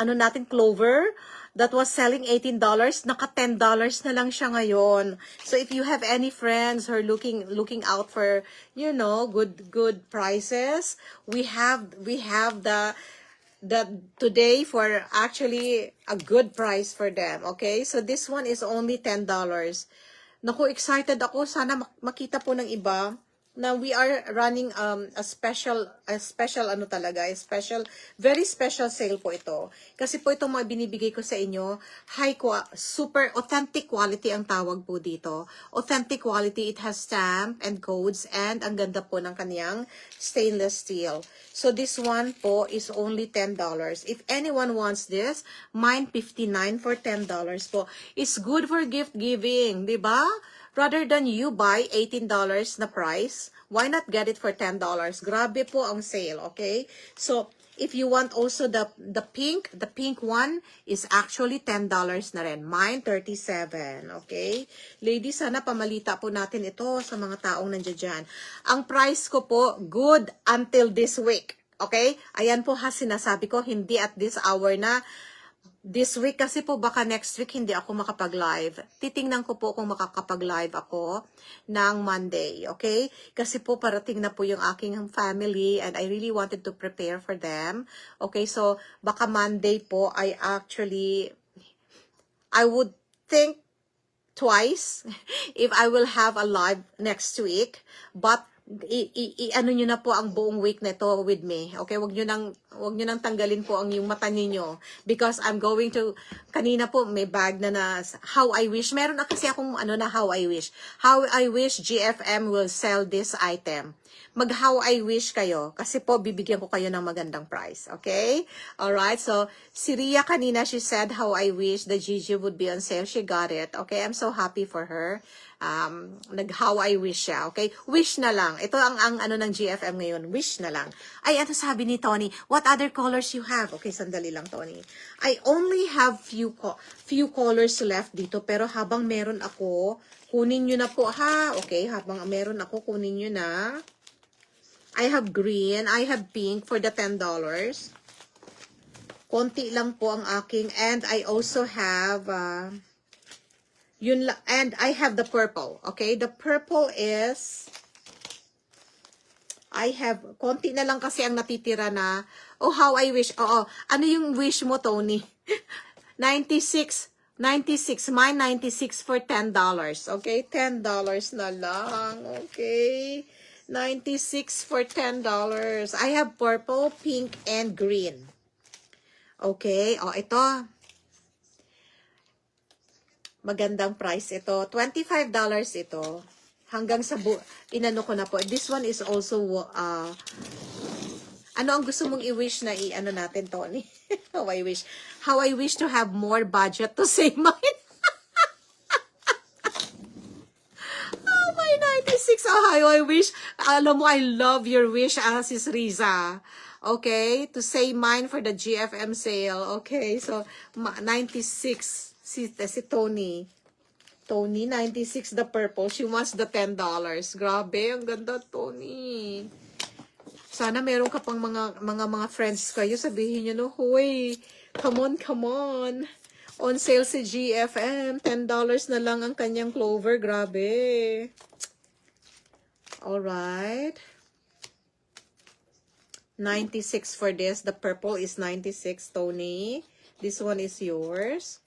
natin, clover, that was selling $18, naka $10 na lang siya ngayon. So if you have any friends who are looking out for, good prices, we have the today for actually a good price for them. Okay? So this one is only $10. Naku, excited ako. Sana makita po ng iba na we are running a special very special sale po ito. Kasi po itong mga binibigay ko sa inyo, super authentic quality ang tawag po dito. Authentic quality, it has stamp and codes, and ang ganda po ng kaniyang stainless steel. So this one po is only $10. If anyone wants this, mine 59 for $10 po. It's good for gift giving, di ba? Rather than you buy $18 na price, why not get it for $10? Grabe po ang sale, okay? So, if you want also the pink one is actually $10 na rin. Mine, 37, okay? Ladies, sana pamalita po natin ito sa mga taong nandiyan dyan. Ang price ko po, good until this week, okay? Ayan po sinasabi ko, hindi at this hour na. This week kasi po, baka next week hindi ako makapag-live. Titingnan ko po kung makakapag-live ako ng Monday, okay? Kasi po parating na po yung aking family and I really wanted to prepare for them. Okay, so baka Monday po I would think twice if I will have a live next week. But ano nyo na po ang buong week na ito with me. Okay, wag nyo nang tanggalin po ang yung mata ninyo because I'm going to, kanina po may bag na how I wish. Meron na kasi akong how I wish. How I wish GFM will sell this item. Mag how I wish kayo kasi po bibigyan ko kayo ng magandang price. Okay? Alright, so si Ria kanina, she said how I wish the Gigi would be on sale. She got it. Okay, I'm so happy for her. How I wish siya, okay? Wish na lang. Ito ang ng GFM ngayon, wish na lang. Ay, ano sabi ni Tony? What other colors you have? Okay, sandali lang, Tony. I only have few colors left dito, pero habang meron ako, kunin nyo na po, ha? Okay, habang meron ako, kunin nyo na. I have green, I have pink for the $10. Konti lang po ang aking, and I also have, and I have the purple. Okay, the purple is, I have, konti na lang kasi ang natitira na, oh, how I wish, oo, ano yung wish mo, Tony? 96, mine 96 for $10. Okay, $10 na lang, okay. $96 for $10. I have purple, pink, and green. Okay, o ito. Magandang price ito. $25 ito. Hanggang sa inano ko na po. This one is also, ano ang gusto mong i-wish na i-ano natin, Tony? How I wish. How I wish to have more budget to save mine. Oh, my 96. Oh, how I wish. Alam mo, I love your wish, Sis Riza. Okay? To save mine for the GFM sale. Okay? So, 96. Si Tony. Tony, 96 the purple. She wants the $10. Grabe, ang ganda, Tony. Sana meron ka pang mga friends kayo. Sabihin nyo, no, hoy, come on. On sale si GFM. $10 na lang ang kanyang clover. Grabe. Alright. 96 for this. The purple is 96, Tony. This one is yours.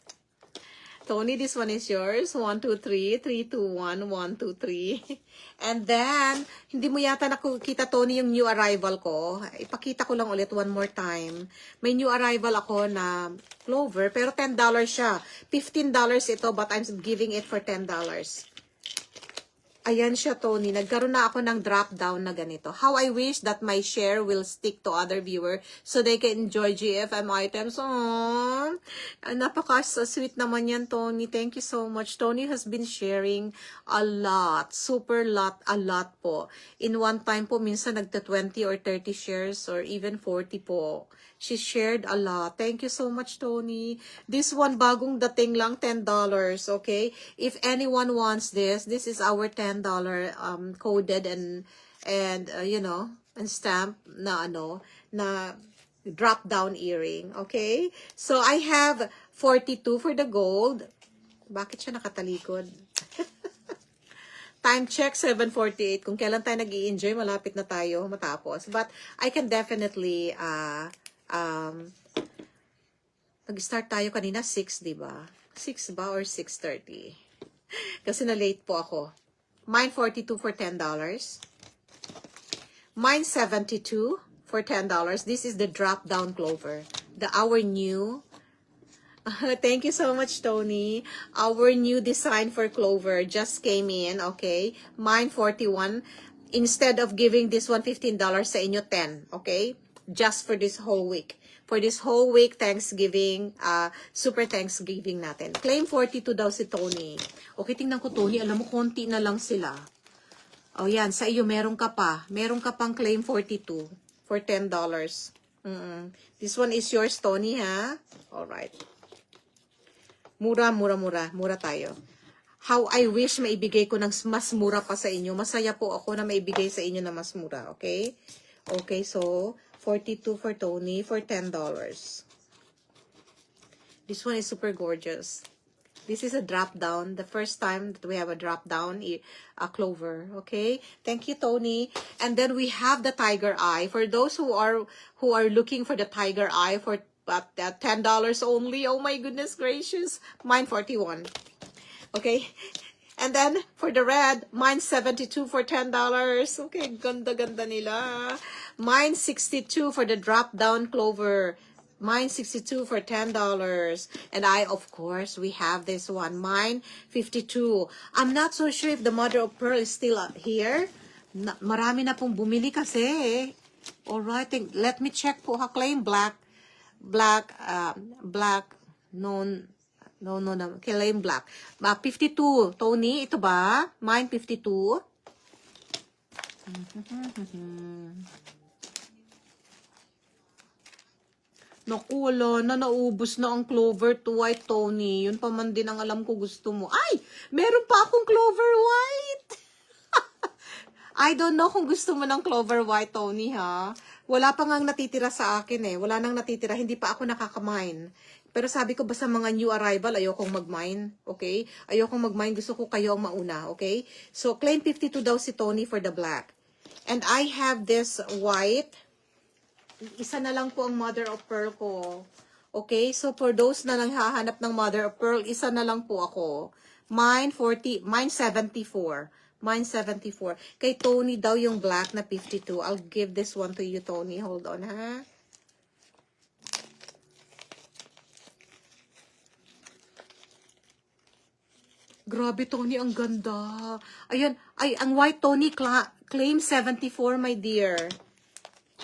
Tony, this one is yours. 1, 2, 3. 3, 2, 1. 1, 2, 3. And then, hindi mo yata nakikita, Tony, yung new arrival ko. Ipakita ko lang ulit one more time. May new arrival ako na clover, pero $10 siya. $15 ito, but I'm giving it for $10. Ayan siya, Tony. Nagkaroon na ako ng drop down na ganito. How I wish that my share will stick to other viewer so they can enjoy GFM items. Aww. Napaka-sweet naman yan, Tony. Thank you so much. Tony has been sharing a lot. Super lot. A lot po. In one time po, minsan nagta 20 or 30 shares or even 40 po. She shared a lot. Thank you so much, Tony. This one, bagong dating lang, $10. Okay? If anyone wants this is our $10 coded and you know, and stamp na na drop down earring. Okay? So, I have 42 for the gold. Bakit siya nakatalikod? Time check, 7:48. Kung kailan tayo nag-i-enjoy, malapit na tayo matapos. But, I can definitely, nag-start tayo kanina 6, diba? 6 ba or 6:30? Kasi na-late po ako. Mine 42 for $10. Mine 72 for $10. This is the drop-down clover. Our new... Thank you so much, Tony. Our new design for clover just came in, okay? Mine 41. Instead of giving this one $15 sa inyo, 10, okay? Just for this whole week. For this whole week, Thanksgiving, super Thanksgiving natin. Claim 42 daw si Tony. Okay, tingnan ko, Tony. Alam mo, konti na lang sila. Oh, yan. Sa iyo, meron ka pa. Meron ka pang claim 42 for $10. This one is yours, Tony, ha? Alright. Mura tayo. How I wish maibigay ko ng mas mura pa sa inyo. Masaya po ako na maibigay sa inyo na mas mura, okay? Okay, so 42 for Tony for $10. This one is super gorgeous. This is a drop down. The first time that we have a drop down clover. Okay. Thank you, Tony. And then we have the tiger eye. For those who are looking for the tiger eye for $10 only. Oh my goodness gracious. Mine 41. Okay. And then, for the red, mine 72 for $10. Okay, ganda-ganda nila. Mine 62 for the drop-down clover. Mine 62 for $10. And of course, we have this one. Mine 52. I'm not so sure if the mother of pearl is still here. Marami na pong bumili kasi. Alright, let me check po. Claim black. No, claim black. 52. Tony, ito ba? Mine 52. Naku, wala na. Naubos na ang clover to white, Tony. Yun pa man din ang alam ko gusto mo. Ay! Meron pa akong clover white! I don't know kung gusto mo ng clover white, Tony, ha? Wala pa ngang natitira sa akin, eh. Wala nang natitira. Hindi pa ako nakakamine. Pero sabi ko, basta mga new arrival, ayokong mag-mine, okay? Ayokong mag-mine, gusto ko kayo ang mauna, okay? So, claim 52 daw si Tony for the black. And I have this white. Isa na lang po ang mother of pearl ko. Okay? So, for those na nanghahanap ng mother of pearl, isa na lang po ako. Mine 74. Mine 74. Kay Tony daw yung black na 52. I'll give this one to you, Tony. Hold on, ha? Grabe, Tony, ang ganda. Ayan, ay, ang white Tony claim 74, my dear.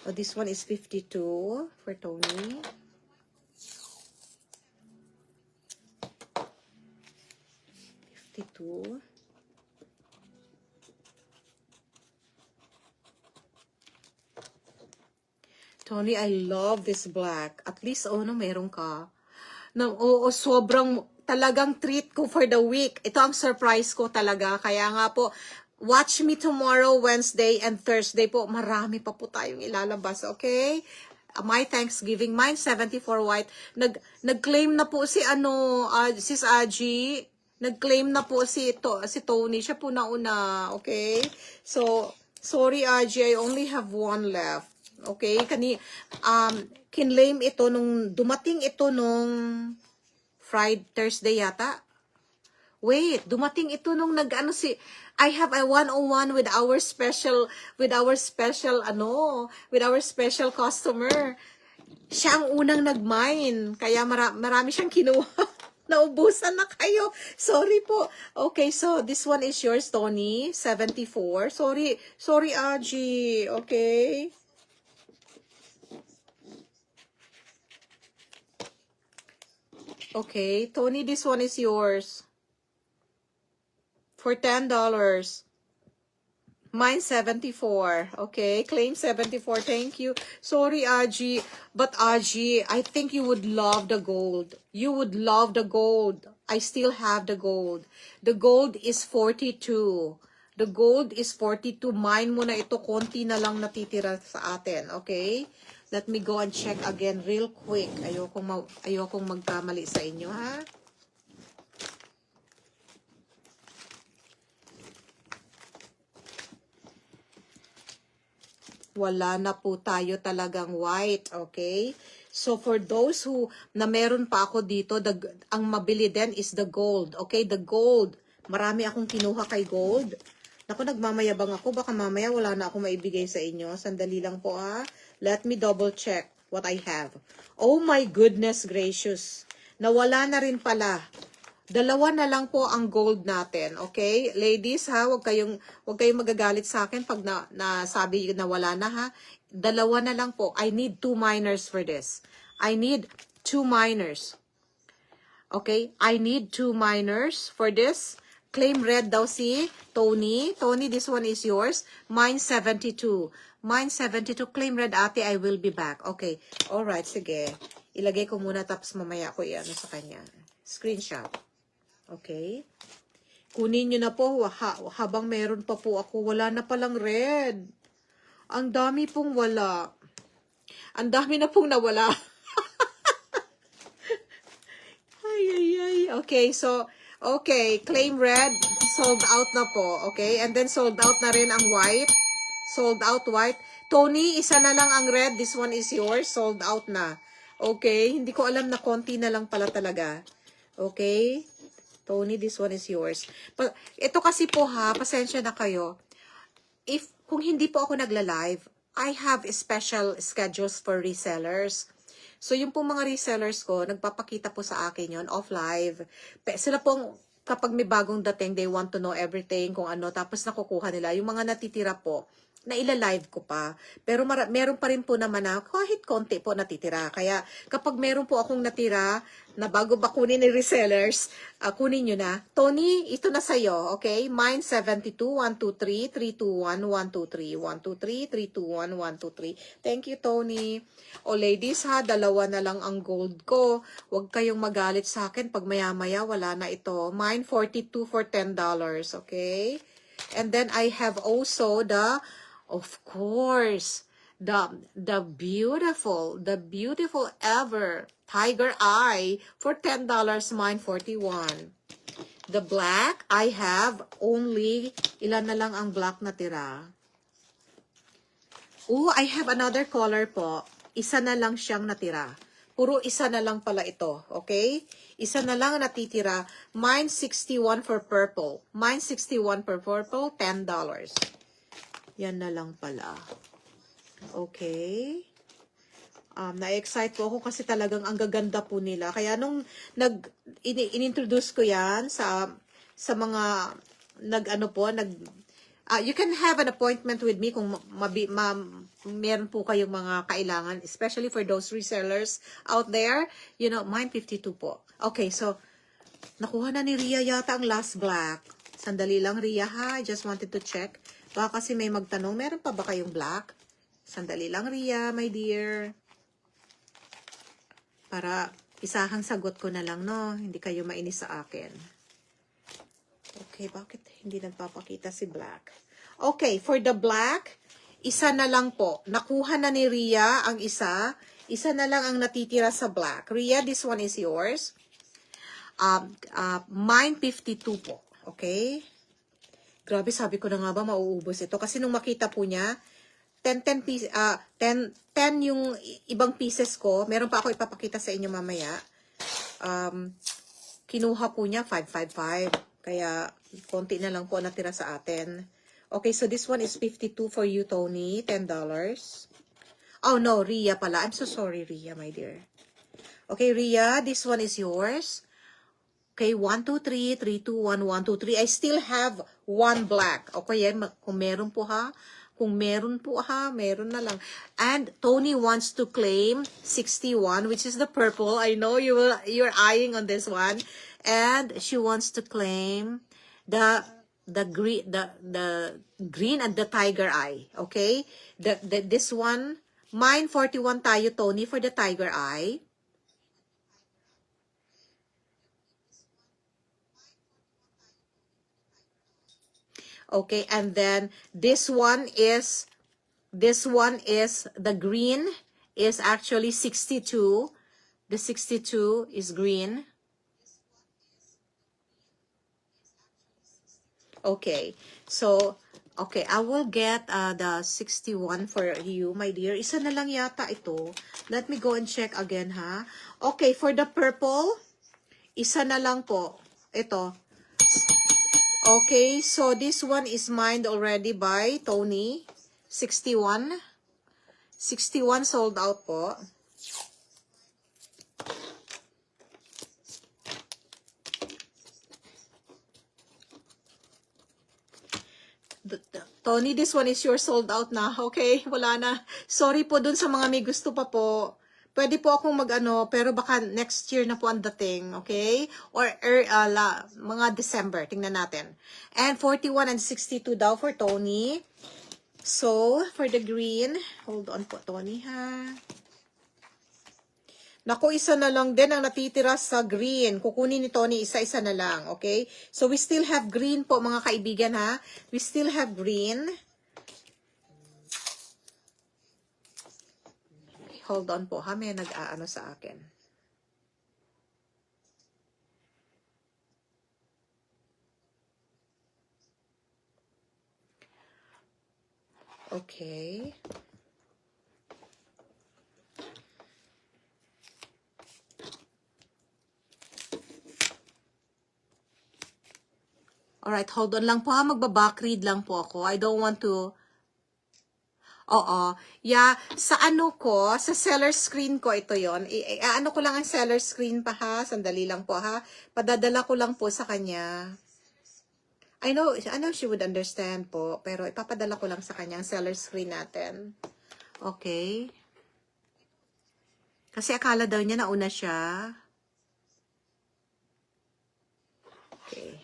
Oh, this one is 52 for Tony. Tony, I love this black. At least, oh, no, meron ka. No, oo, sobrang talagang treat ko for the week. Ito ang surprise ko talaga. Kaya nga po, watch me tomorrow, Wednesday and Thursday po. Marami pa po tayong ilalabas, okay? My Thanksgiving, mine 74 white. Nag-claim na po si Sis Aji. Nag-claim na po si Tony. Siya po nauna, okay? So, sorry Aji, I only have one left. Okay? Kinlaim ito nung, dumating ito nung Thursday yata. Wait, dumating ito nung I have a 101 with our special customer. Siya ang unang nag-mine. Kaya marami siyang kinuha. Naubusan na kayo. Sorry po. Okay, so this one is yours, Tony. 74. Sorry, Aji. Okay. Okay, Tony, this one is yours. For $10. Mine 74. Okay, claim 74. Thank you. Sorry, Aji. But Aji, I think you would love the gold. You would love the gold. I still have the gold. The gold is 42. The gold is 42. Mine muna ito. Konti na lang natitira sa atin. Okay? Let me go and check again real quick. Ayokong magkamali sa inyo, ha? Wala na po tayo talagang white, okay? So, for those na meron pa ako dito, ang mabili din is the gold, okay? The gold. Marami akong kinuha kay gold. Naku, nagmamayabang ako. Baka mamaya wala na ako maibigay sa inyo. Sandali lang po, ha? Let me double check what I have. Oh my goodness gracious. Nawala na rin pala. Dalawa na lang po ang gold natin. Okay? Ladies, ha? Huwag kayong magagalit sa akin pag nasabi na wala na, ha? Dalawa na lang po. I need 2 miners for this. I need 2 miners. Okay? I need 2 miners for this. Claim red daw si Tony. Tony, this one is yours. Mine 72. Mine 72. Claim red, ate. I will be back. Okay. Alright, sige. Ilagay ko muna tapos mamaya ko i-ano sa kanya. Screenshot. Okay. Kunin nyo na po habang meron pa po ako. Wala na palang red. Ang dami pong wala. Ang dami na pong nawala. Ay. Okay, so, okay. Claim red. Sold out na po. Okay. And then sold out na rin ang white. Sold out white. Tony, isa na lang ang red. This one is yours. Sold out na. Okay. Hindi ko alam na konti na lang pala talaga. Okay. Tony, this one is yours. Ito kasi po ha, pasensya na kayo. Kung hindi po ako nagla-live, I have special schedules for resellers. So, yung pong mga resellers ko, nagpapakita po sa akin yon off live. Sila pong, kapag may bagong dating, they want to know everything, kung ano, tapos nakukuha nila. Yung mga natitira po, na ila-live ko pa. Pero meron pa rin po naman na kahit konti po natitira. Kaya kapag meron po akong natira na bago ba kunin ni resellers, kunin nyo na. Tony, ito na sa'yo, okay? Mine 72, 123, 321, 123, 123, 321, 123. Thank you, Tony. O ladies ha, dalawa na lang ang gold ko. Huwag kayong magalit sa akin pag maya-maya wala na ito. Mine 42 for $10, okay? And then I have also of course, the beautiful ever tiger eye for $10, mine 41. The black, I have only, ilan na lang ang black na tira. Oh, I have another color po. Isa na lang siyang natira. Puro isa na lang pala ito, okay? Isa na lang ang natitira. Mine 61 for purple. Mine 61 for purple, $10. Yan na lang pala. Okay. Na-excite po ako kasi talagang ang gaganda po nila. Kaya nung in-introduce ko yan sa mga you can have an appointment with me kung meron po kayong mga kailangan, especially for those resellers out there. You know, mine 52 po. Okay, so nakuha na ni Ria yata ang last black. Sandali lang, Ria, ha? I just wanted to check. Baka kasi may magtanong, meron pa ba kayong black? Sandali lang, Ria, my dear. Para isahang sagot ko na lang, no? Hindi kayo mainis sa akin. Okay, bakit hindi nagpapakita si black? Okay, for the black, isa na lang po. Nakuha na ni Ria ang isa. Isa na lang ang natitira sa black. Ria, this one is yours. Mine 52 po. Okay? Grabe, sabi ko na nga ba mauubos ito. Kasi nung makita po niya, 10 yung ibang pieces ko. Meron pa ako ipapakita sa inyo mamaya. Kinuha po niya 555. Kaya, konti na lang po natira sa atin. Okay, so this one is 52 for you, Tony. $10. Oh, no, Ria pala. I'm so sorry, Ria, my dear. Okay, Ria, this one is yours. Okay, 1, 2, 3, 3, 2, 1, 1, 2, 3. I still have one black. Okay, kung meron po ha. Kung meron po ha, meron na lang. And Tony wants to claim 61, which is the purple. I know you're eyeing on this one. And she wants to claim the green and the tiger eye. Okay? This one, mine 41 tayo, Tony, for the tiger eye. Okay, and then this one is the green is actually 62. The 62 is green. Okay, so okay, I will get the 61 for you, my dear. Isa na lang yata ito. Let me go and check again, ha. Okay, for the purple, isa na lang po. Ito. Okay, so this one is mined already by Tony. 61. 61 sold out po. Tony, this one is your sold out na. Okay, wala na. Sorry po dun sa mga may gusto pa po. Pwede po akong pero baka next year na po ang dating, okay? Or mga December, tingnan natin. And 41 and 62 daw for Tony. So, for the green, hold on po, Tony, ha? Naku, isa na lang din ang natitira sa green. Kukunin ni Tony, isa-isa na lang, okay? So, we still have green po, mga kaibigan, ha? We still have green. Hold on po, ha? May nag-aano sa akin. Okay. Alright, hold on lang po ha. Magbabackread lang po ako. I don't want to... Oo. Yeah, sa sa seller screen ko ito yon. Ano ko lang ang seller screen pa ha. Sandali lang po ha. Padadala ko lang po sa kanya. I know she would understand po. Pero ipapadala ko lang sa kanya ang seller screen natin. Okay. Kasi akala daw niya nauna siya. Okay.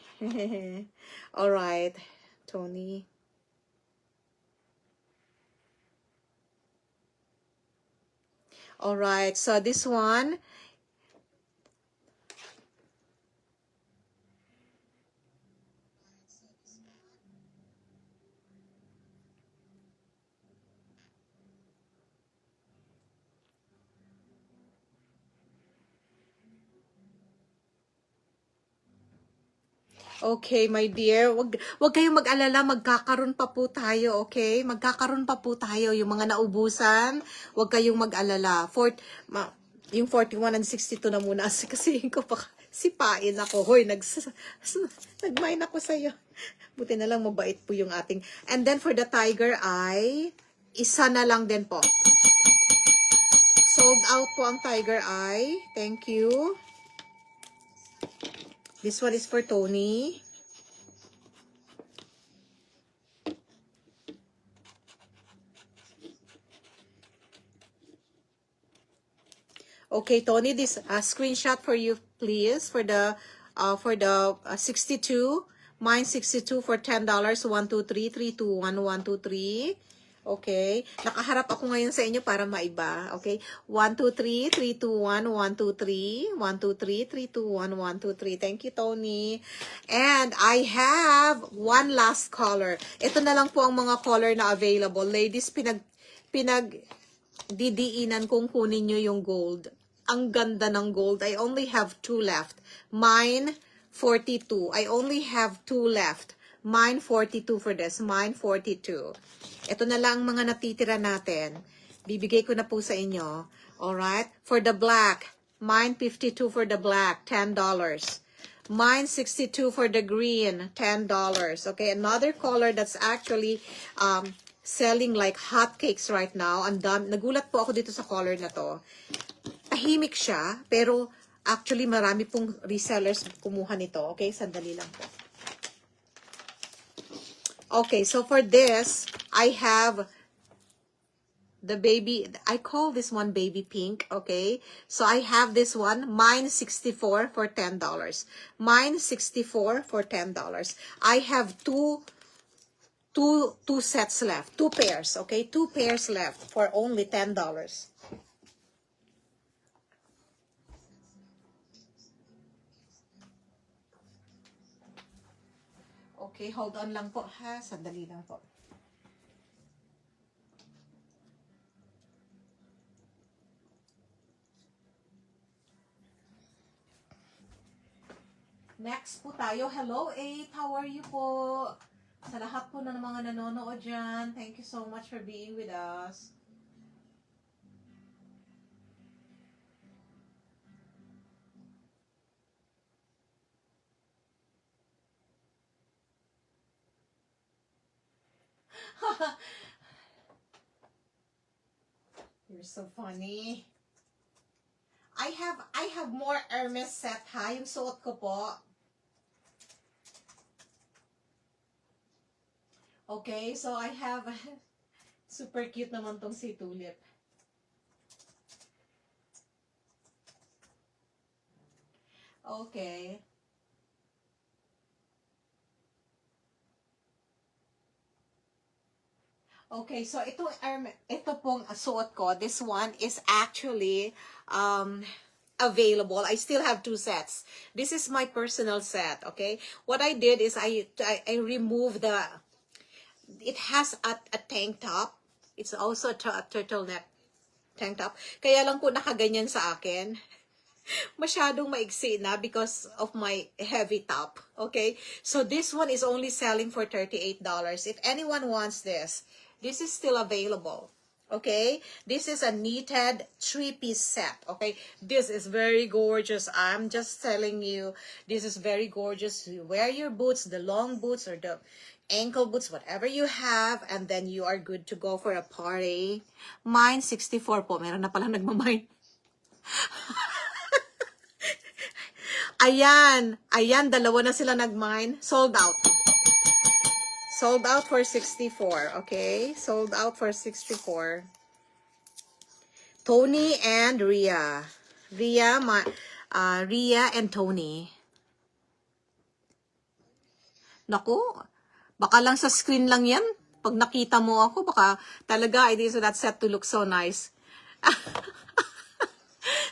Alright, Tony. Alright, so this one. Okay, my dear. Wag kayong mag-alala, magkakaroon pa po tayo, okay? Magkakaroon pa po tayo yung mga naubusan. Wag kayong mag-alala. Yung 41 and 62 na muna. Kasi ko pa, sipain ako. Hoy, nag-mine ako sa'yo. Buti na lang mabait po yung ating. And then for the tiger eye, isa na lang din po. Sold out po ang tiger eye. Thank you. This one is for Tony. Okay, Tony, this screenshot for you, please, for the 62. Mine 62 for $10. 1, 2, 3, 3, 2, 1, 1, 2, 3. Okay. Nakaharap ako ngayon sa inyo para maiba. Okay. 1, 2, 3, 3, 2, 1, 1, 2, 3. 1, 2, 3, 3, 2, 1, 1, 2, 3. Thank you, Tony. And I have one last color. Ito na lang po ang mga color na available. Ladies, didiinan kung kunin nyo yung gold. Ang ganda ng gold. I only have 2 left. Mine, 42. I only have 2 left. Mine, 42 for this. Mine, 42. Ito na lang mga natitira natin. Bibigay ko na po sa inyo. Alright? For the black, mine, 52 for the black. $10. Mine, 62 for the green. $10. Okay? Another color that's actually selling like hotcakes right now. Nagulat po ako dito sa color na to. Tahimik siya, pero actually marami pong resellers kumuha nito. Okay, sandali lang po. Okay, so for this, I have the baby, I call this one baby pink, okay? So I have this one, mine 64 for $10. Mine 64 for $10. I have two sets left, 2 pairs, okay? 2 pairs left for only $10. Okay, hold on lang po ha. Sandali lang po. Next po tayo. Hello, 8. How are you po? Sa lahat po ng mga nanonood dyan, thank you so much for being with us. You're so funny. I have more Hermes set ha. Yung suot ko po. Okay, so I have super cute naman tong si Tulip. Okay. Okay, so ito pong suot ko, this one is actually available. I still have 2 sets. This is my personal set, okay? What I did is I removed it has a tank top. It's also a turtleneck tank top. Kaya lang po nakaganyan sa akin. Masyadong maigsi na because of my heavy top, okay? So this one is only selling for $38. If anyone wants this is still available. Okay, this is a knitted 3-piece set. Okay, this is very gorgeous. I'm just telling you, this is very gorgeous. You wear your boots, the long boots or the ankle boots, whatever you have, and then you are good to go for a party. Mine 64 po. Meron na pala nagmamine. Ayan, dalawa na sila nagmine. Sold out. Sold out for 64, okay? Sold out for 64. Tony and Rhea. Rhea and Tony. Naku, baka lang sa screen lang yan. Pag nakita mo ako, baka talaga it is not set to look so nice.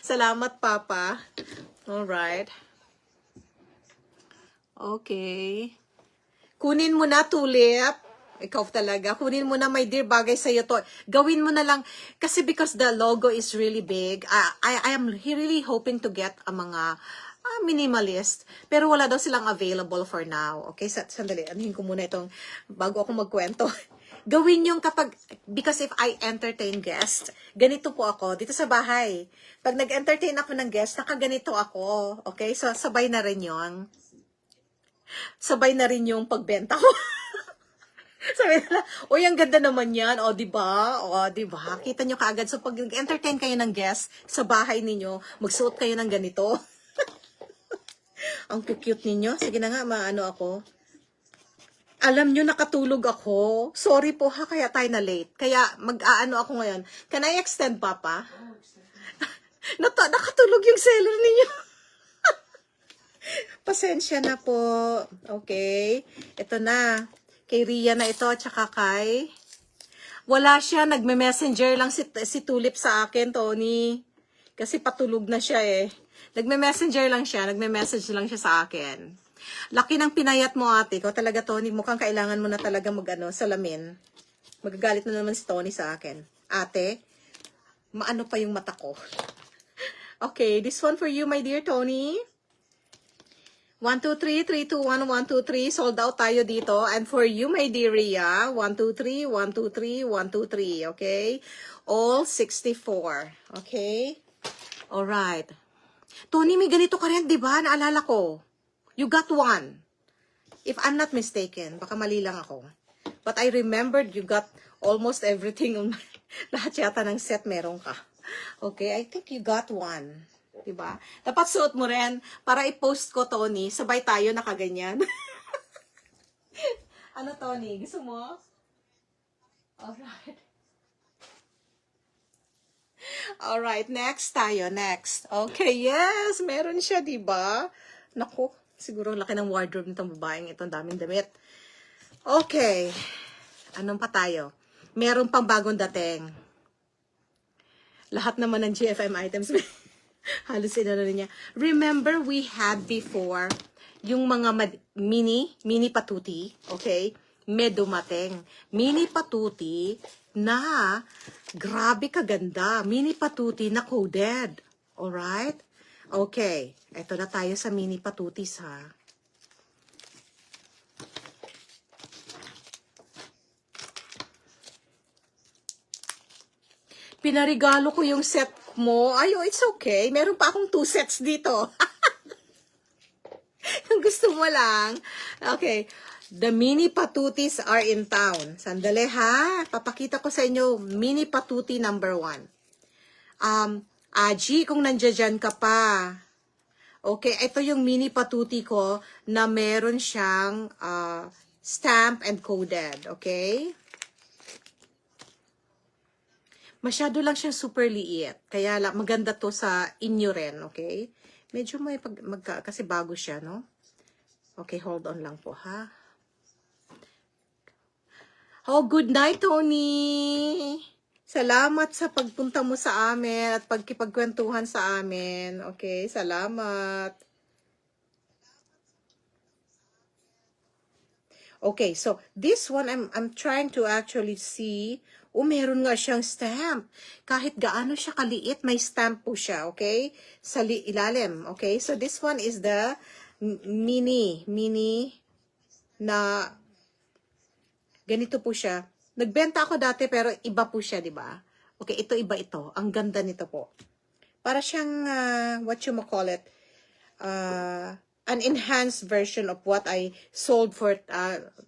Salamat, Papa. Alright. Okay. Kunin mo na, Tulip. Ikaw talaga. Kunin mo na, my dear, bagay sa'yo to. Gawin mo na lang. Kasi because the logo is really big, I am really hoping to get a mga minimalist. Pero wala daw silang available for now. Okay, sandali. Anuhin ko muna itong, bago ako magkwento. Gawin yung kapag, because if I entertain guests, ganito po ako, dito sa bahay. Pag nag-entertain ako ng guest, nakaganito ako. Okay? So, sabay na rin yung pagbenta ko. Sabi nila, uy, ang ganda naman yan. O, diba? O, diba? Kita nyo kaagad. So, pag nag-entertain kayo ng guest sa bahay ninyo, magsuot kayo ng ganito. Ang cute ninyo. Sige na nga, maano ako. Alam nyo, nakatulog ako. Sorry po ha, kaya tayo na late. Kaya mag-aano ako ngayon. Can I extend, Papa? Nakatulog yung seller ninyo. Pasensya na po. Okay. Ito na. Kay Ria na ito, tsaka kay... Wala siya, nagme-messenger lang si Tulip sa akin, Tony. Kasi patulog na siya eh. Nagme-messenger lang siya, nagme-message lang siya sa akin. Laki ng pinayat mo, ate. Ikaw talaga, Tony, mukhang kailangan mo na talaga salamin. Magagalit na naman si Tony sa akin. Ate, maano pa yung mata ko. Okay, this one for you, my dear Tony. 1, 2, 3, 3, 2, 1, 1, 2, 3. Sold out tayo dito. And for you, my dear Ria, 1, 2, 3, 1, 2, 3, 1, 2, 3. Okay? All 64. Okay? Alright. Tony, may ganito ka rin, di ba? Naalala ko. You got one. If I'm not mistaken, baka mali lang ako. But I remembered you got almost everything. Lahat yata ng set meron ka. Okay? I think you got one. Diba? Dapat suot mo rin para i-post ko, Tony. Sabay tayo nakaganyan. Ano, Tony? Gusto mo? Alright. Alright, next tayo. Next. Okay, yes. Meron siya, diba? Naku, siguro laki ng wardrobe nitong babaeng ito. Daming damit. Okay. Anong pa tayo? Meron pang bagong dating. Lahat naman ng GFM items. Halos inano niya. Remember, we had before yung mga mini patuti, okay? May dumating. Mini patuti na grabe kaganda. Mini patuti na coded. Alright? Okay. Ito na tayo sa mini patutis, ha? Pinarigalo ko yung set mo. Ay, oh, it's okay. Meron pa akong 2 sets dito. Kung gusto mo lang. Okay. The mini patutis are in town. Sandali ha. Papakita ko sa inyo mini patuti number 1. Aji, kung nandiyan ka pa. Okay, ito yung mini patuti ko na meron siyang stamp and coded. Okay? Masyado lang siyang super liit. Kaya lang, maganda to sa inyo rin, okay? Medyo may kasi bago siya, no? Okay, hold on lang po, ha? Oh, good night, Tony! Salamat sa pagpunta mo sa amin at pagkipagkwentuhan sa amin. Okay, salamat. Okay, so this one, I'm trying to actually see. Meron nga siyang stamp. Kahit gaano siya kaliit, may stamp po siya, okay? Sa ilalim, okay? So this one is the mini na ganito po siya. Nagbenta ako dati pero iba po siya, di ba? Okay, iba ito. Ang ganda nito po. Para siyang, what you call it? An enhanced version of what I sold for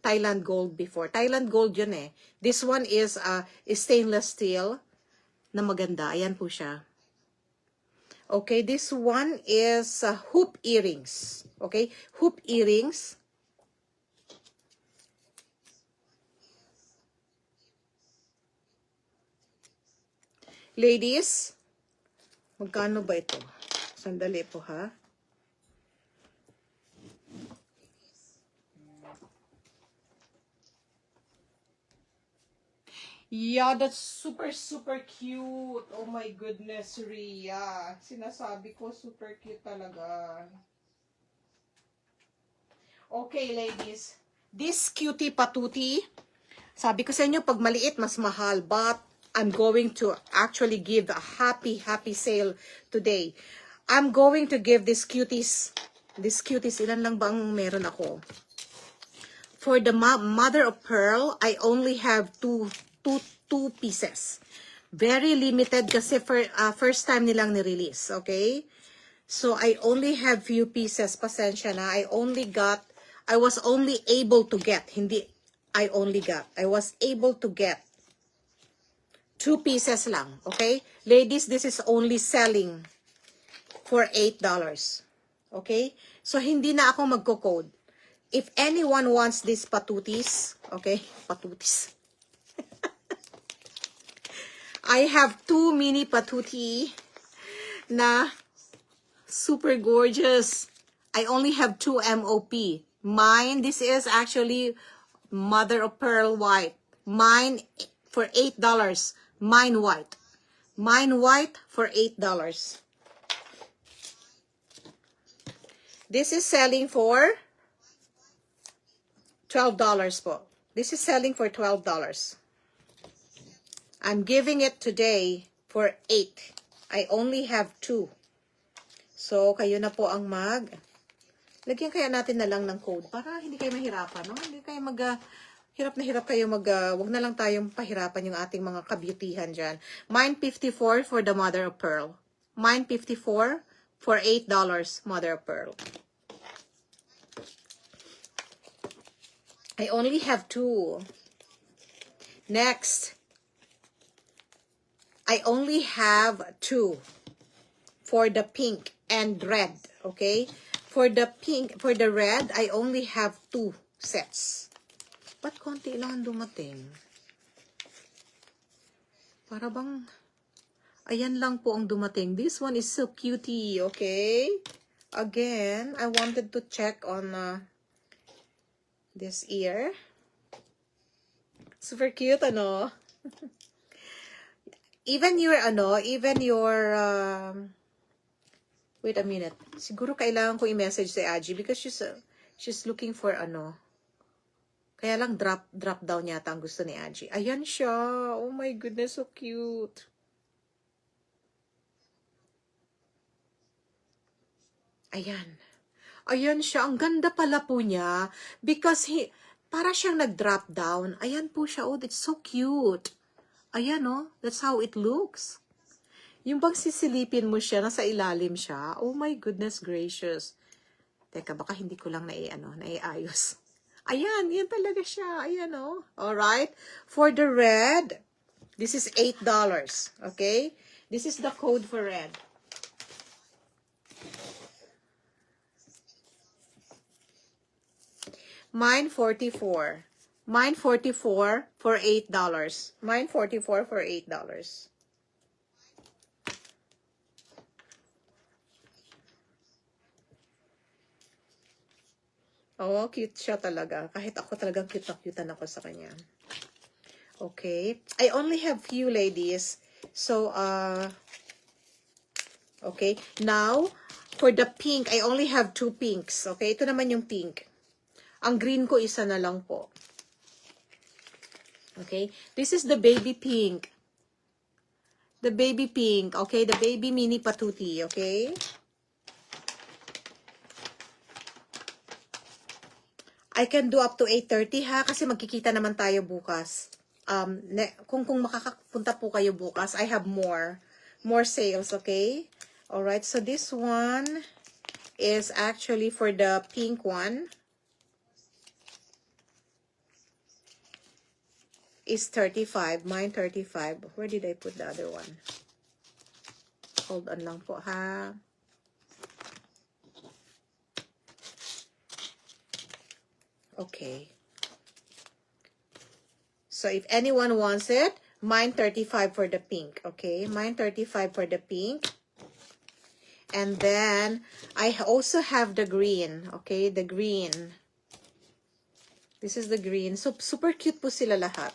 Thailand Gold before. Thailand Gold yun eh. This one is stainless steel na maganda. Ayan po siya. Okay, this one is hoop earrings. Okay, hoop earrings. Ladies, magkano ba ito? Sandali po ha. Yeah, that's super, super cute. Oh my goodness, Ria. Sinasabi ko, super cute talaga. Okay, ladies. This cutie patuti, sabi ko sa inyo, pag maliit, mas mahal. But, I'm going to actually give a happy sale today. I'm going to give these cuties, ilan lang bang meron ako? For the mother of pearl, I only have two pieces. Very limited kasi for first time nilang ni-release, okay? So I only have few pieces. Pasensya na. I was only able to get, I was able to get 2 pieces lang, okay? Ladies, this is only selling for $8. Okay? So hindi na ako magko-code. If anyone wants this patutis, okay? Patutis. I have 2 mini patuti na super gorgeous. I only have 2 MOP. Mine, this is actually mother of pearl white. Mine for $8. Mine white. Mine white for $8. This is selling for $12 po. This is selling for $12. I'm giving it today for $8. I only have 2. So, kayo na po ang lagyan kaya natin na lang ng code para hindi kayo mahirapan, no? Hindi kayo hirap na hirap kayo wag na lang tayong pahirapan yung ating mga kabutihan dyan. Mine 54 for the mother of pearl. Mine 54 for $8 mother of pearl. I only have 2. Next, I only have 2 for the pink and red, okay? For the red, I only have 2 sets. Ba't konti lang dumating? Para bang, ayan lang po ang dumating. This one is so cutie, okay? Again, I wanted to check on this ear. Super cute, ano? Even your, wait a minute. Siguro kailangan ko i-message si Aji because she's looking for kaya lang drop down yata ang gusto ni Aji. Ayan siya. Oh my goodness, so cute. Ayan. Ayan siya. Ang ganda pala po niya because para siyang nag-drop down. Ayan po siya. Oh, it's so cute. Ayan, oh. That's how it looks. Yung bang sisilipin mo siya, nasa ilalim siya. Oh my goodness gracious. Teka, baka hindi ko lang naiayos. Ayan, yan talaga siya. Ayan, oh. Alright. For the red, this is $8. Okay? This is the code for red. Mine 44. Mine 44 for $8. Mine 44 for $8. Oh, cute siya talaga. Kahit ako talagang cute-cutean ako sa kanya. Okay. I only have few ladies. So, okay. Now, for the pink, I only have 2 pinks. Okay. Ito naman yung pink. Ang green ko, isa na lang po. Okay. This is the baby pink. The baby pink. Okay. The baby mini patuti. Okay. I can do up to 8:30 ha, kasi magkikita naman tayo bukas. Kung makakapunta po kayo bukas, I have more sales, okay? Alright, so this one is actually for the pink one. Is 35. Mine 35. Where did I put the other one? Hold on lang po ha. Okay. So, if anyone wants it, mine 35 for the pink. Okay? Mine 35 for the pink. And then, I also have the green. Okay? The green. This is the green. So, super cute po sila lahat.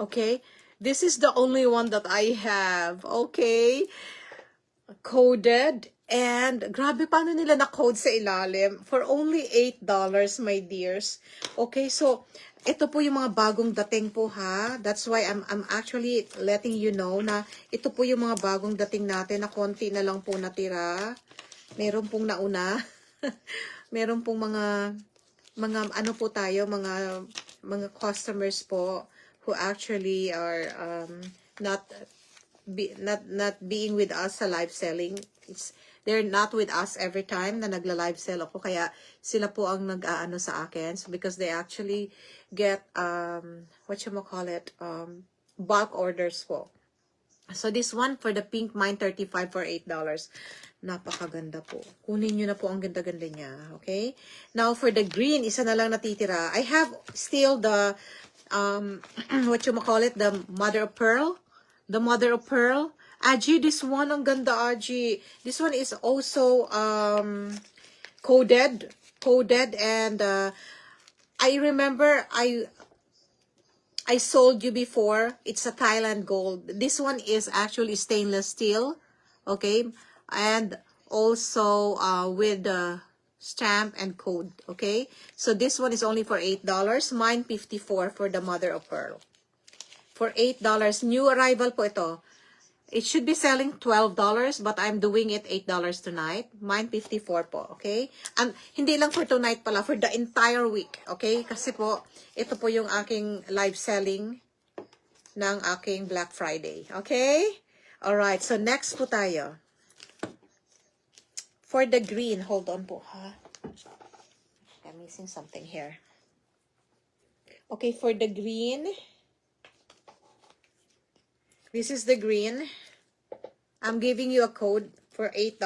Okay? This is the only one that I have. Okay? Coded. And grabe, paano nila na-code sa ilalim? For only $8, my dears. Okay, so ito po yung mga bagong dating po ha. That's why I'm actually letting you know na ito po yung mga bagong dating natin na konti na lang po natira. Meron pong nauna. Meron pong mga ano po tayo, mga customers po who actually are not being with us sa live selling. They're not with us every time na nagla-live sell ako. Kaya sila po ang nag-aano sa akin. So because they actually get, bulk orders po. So this one for the pink mine 35 for $8. Napakaganda po. Kunin nyo na po ang ganda-ganda niya. Okay? Now for the green, isa na lang natitira. I have still the, the mother of pearl. The mother of pearl. Aji, this one, ang ganda, Aji. This one is also coded, and I remember I sold you before. It's a Thailand gold. This one is actually stainless steel, okay, and also with the stamp and code, okay. So this one is only for $8. Mine $54 for the mother of pearl. For $8, new arrival po ito. It should be selling $12, but I'm doing it $8 tonight. Mine $54 po, okay? And hindi lang for tonight pala, for the entire week, okay? Kasi po, ito po yung aking live selling ng aking Black Friday, okay? Alright, so next po tayo. For the green, hold on po, ha? I'm missing something here. Okay, for the green, this is the green. I'm giving you a code for $8.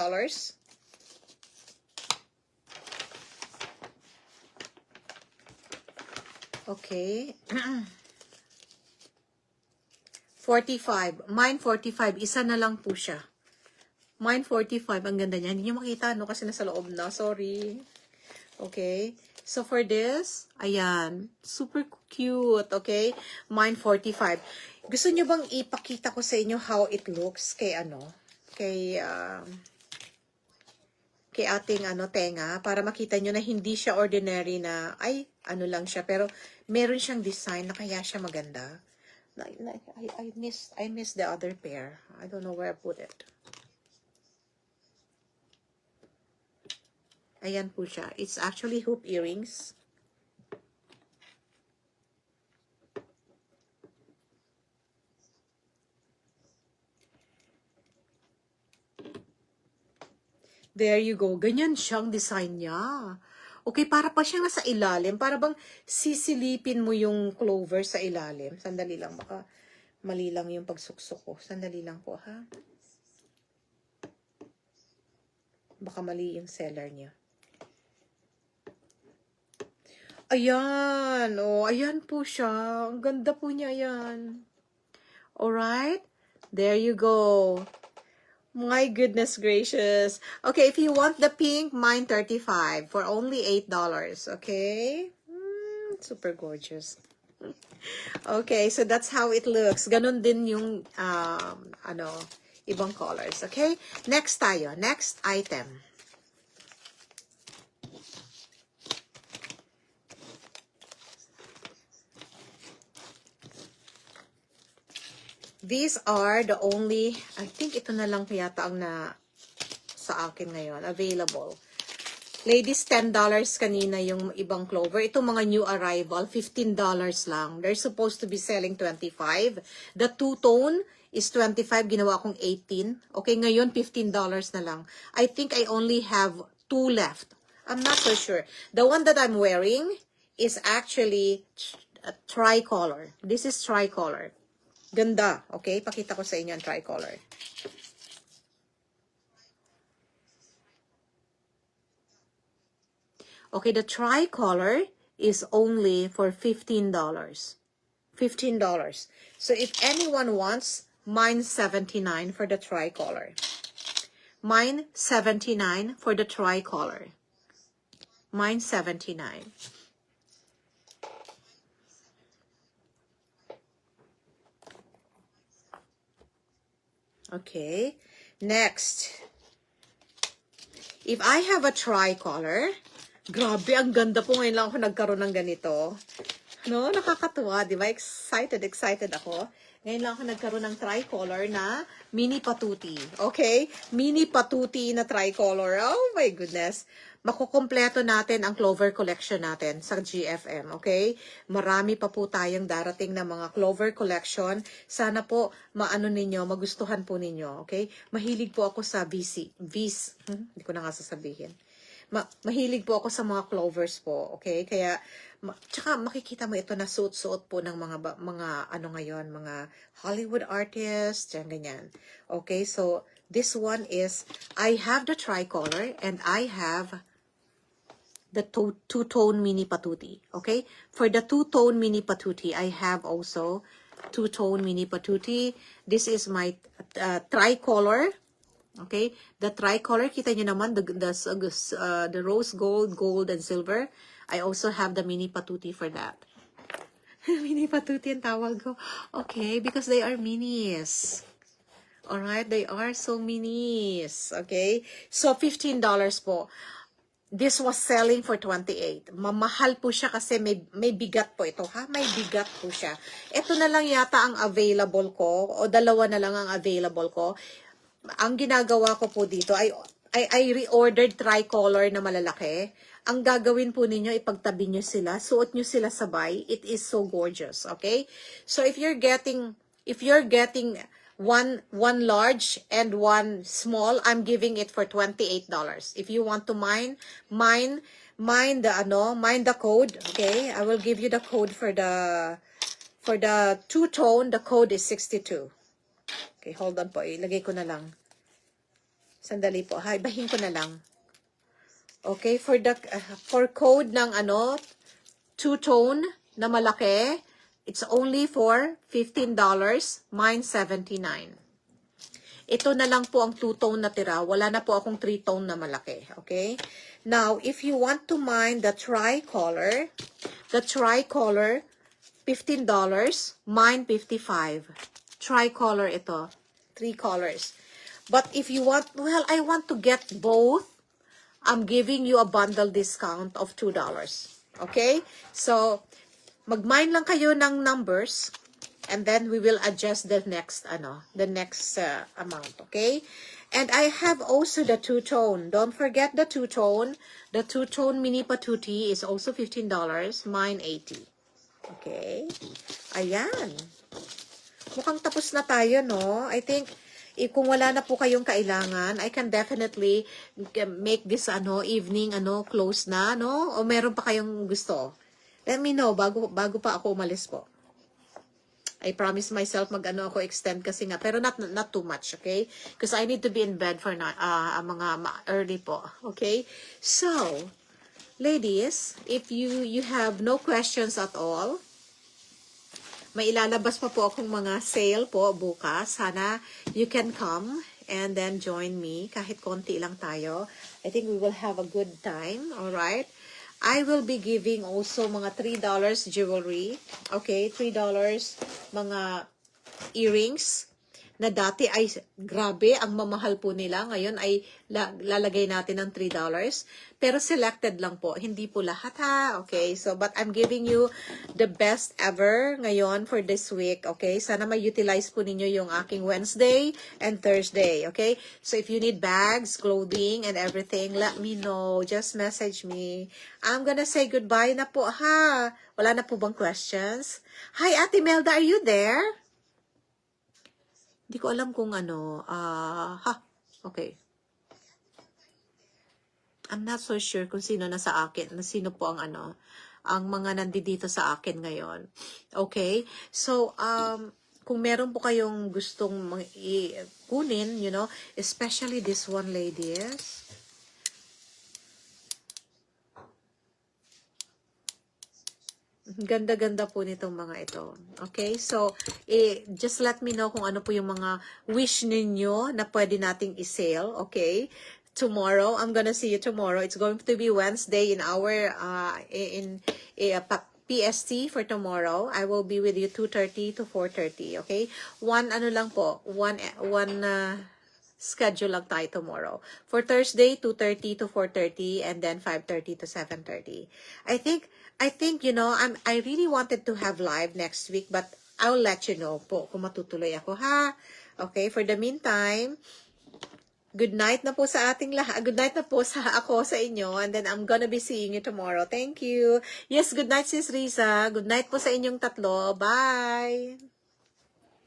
Okay. 45. Mine 45. Isa na lang po siya. Mine 45. Ang ganda niya. Hindi niyo makita, no? Kasi nasa loob na. Sorry. Okay. So, for this, ayan. Super cute. Okay. Mine 45. Gusto niyo bang ipakita ko sa inyo how it looks kay kay ating tenga, para makita nyo na hindi siya ordinary na, ay, lang siya, pero meron siyang design na kaya siya maganda. I miss the other pair. I don't know where I put it. Ayan po siya. It's actually hoop earrings. There you go. Ganyan siyang design niya. Okay, para pa siyang nasa ilalim. Para bang sisilipin mo yung clover sa ilalim. Sandali lang. Baka mali lang yung pagsuksok ko. Sandali lang po, ha? Baka mali yung seller niya. Ayan. Oh, ayan po siya. Ang ganda po niya, ayan. Alright? There you go. My goodness gracious. Okay, if you want the pink, mine 35 for only $8. Okay? Super gorgeous. Okay, so that's how it looks. Ganon din yung, ibang colors. Okay? Next tayo. Next item. These are the only, I think ito na lang yata ang sa akin ngayon, available. Ladies, $10 kanina yung ibang clover. Itong mga new arrival, $15 lang. They're supposed to be selling 25. The two-tone is 25, ginawa kong 18. Okay, ngayon $15 na lang. I think I only have 2 left. I'm not so sure. The one that I'm wearing is actually a tricolor. This is tricolor. Ganda. Okay? Pakita ko sa inyo ang tricolor. Okay, the tricolor is only for $15. $15. So if anyone wants, mine $79 for the tricolor. Mine $79 for the tricolor. Mine $79. Okay. Next. If I have a tricolor, grabe, ang ganda po. Ngayon lang ako nagkaroon ng ganito. No, nakakatuwa, di ba? Excited ako. Ngayon lang ako nagkaroon ng tricolor na mini patuti. Okay? Mini patuti na tricolor. Oh my goodness. Makukompleto natin ang Clover collection natin sa GFM. Okay? Marami pa po tayong darating na mga Clover collection. Sana po maano ninyo, magustuhan po ninyo. Okay? Mahilig po ako sa hindi ko na nga sasabihin. Mahilig po ako sa mga clovers po, okay? Kaya, tsaka makikita mo ito na suot-suot po ng mga ano ngayon, mga Hollywood artists, ganyan. Okay, so, this one is, I have the tricolor and I have the two-tone mini patuti, okay? For the two-tone mini patuti, I have also two-tone mini patuti. This is my tricolor. Okay, the tricolor, kita nyo naman, the rose gold, and silver. I also have the mini patuti for that. Mini patuti ang tawag ko. Okay, because they are minis. Alright, they are so minis. Okay, so $15 po. This was selling for $28. Mamahal po siya kasi may bigat po ito, ha? May bigat po siya. Ito na lang yata ang available ko, o dalawa na lang ang available ko. Ang ginagawa ko po dito ay reordered tricolor na malalaki. Ang gagawin po ninyo, ipagtabi nyo sila, suot nyo sila sabay. It is so gorgeous, okay? So if you're getting one large and one small, I'm giving it for $28. If you want to mine the code, okay? I will give you the code for the two-tone. The code is 62. Okay, hold on po. Ilagay ko na lang. Sandali po. Bahin ko na lang. Okay, for code ng two-tone na malaki, it's only for $15, mine $79. Ito na lang po ang two-tone na tira. Wala na po akong three-tone na malaki. Okay? Now, if you want to mine the tricolor, $15, mine $55. Tricolor ito. 3 colors. But if you want, well, I want to get both, I'm giving you a bundle discount of $2. Okay? So, mag-mine lang kayo ng numbers and then we will adjust the next amount, okay? And I have also the two-tone. Don't forget the two-tone. The two-tone mini patuti is also $15, mine $80. Okay? Ayan. Mukhang tapos na tayo, no? I think, kung wala na po kayong kailangan, I can definitely make this, evening, close na, no? O meron pa kayong gusto? Let me know, bago pa ako umalis po. I promise myself ako extend kasi nga, pero not too much, okay? Because I need to be in bed for mga early po, okay? So, ladies, if you have no questions at all, may ilalabas pa po akong mga sale po bukas. Sana you can come and then join me. Kahit konti lang tayo. I think we will have a good time. Alright? I will be giving also mga $3 jewelry. Okay? $3 mga earrings na dati ay grabe, ang mamahal po nila. Ngayon ay lalagay natin ng $3. Pero selected lang po. Hindi po lahat, ha? Okay, so but I'm giving you the best ever ngayon for this week. Okay, sana ma-utilize po ninyo yung aking Wednesday and Thursday. Okay, so if you need bags, clothing, and everything, let me know. Just message me. I'm gonna say goodbye na po, ha? Wala na po bang questions? Hi, Ate Melda, are you there? Hindi ko alam kung okay. I'm not so sure kung sino na sa akin, sino po ang ang mga nandito sa akin ngayon. Okay? So, kung meron po kayong gustong kunin, especially this one, ladies. Ganda-ganda po nitong mga ito. Okay? So, just let me know kung ano po yung mga wish ninyo na pwede nating i-sale. Okay? Tomorrow, I'm gonna see you tomorrow. It's going to be Wednesday in our, PST for tomorrow. I will be with you 2:30 to 4:30, okay? One schedule lang tayo tomorrow. For Thursday, 2:30 to 4:30 and then 5:30 to 7:30. I think I really wanted to have live next week, but I'll let you know po kung matutuloy ako, ha? Okay, for the meantime, good night na po sa ating lahat. Good night na po sa ako sa inyo. And then I'm gonna be seeing you tomorrow. Thank you. Yes, good night, Sis Risa. Good night po sa inyong tatlo. Bye!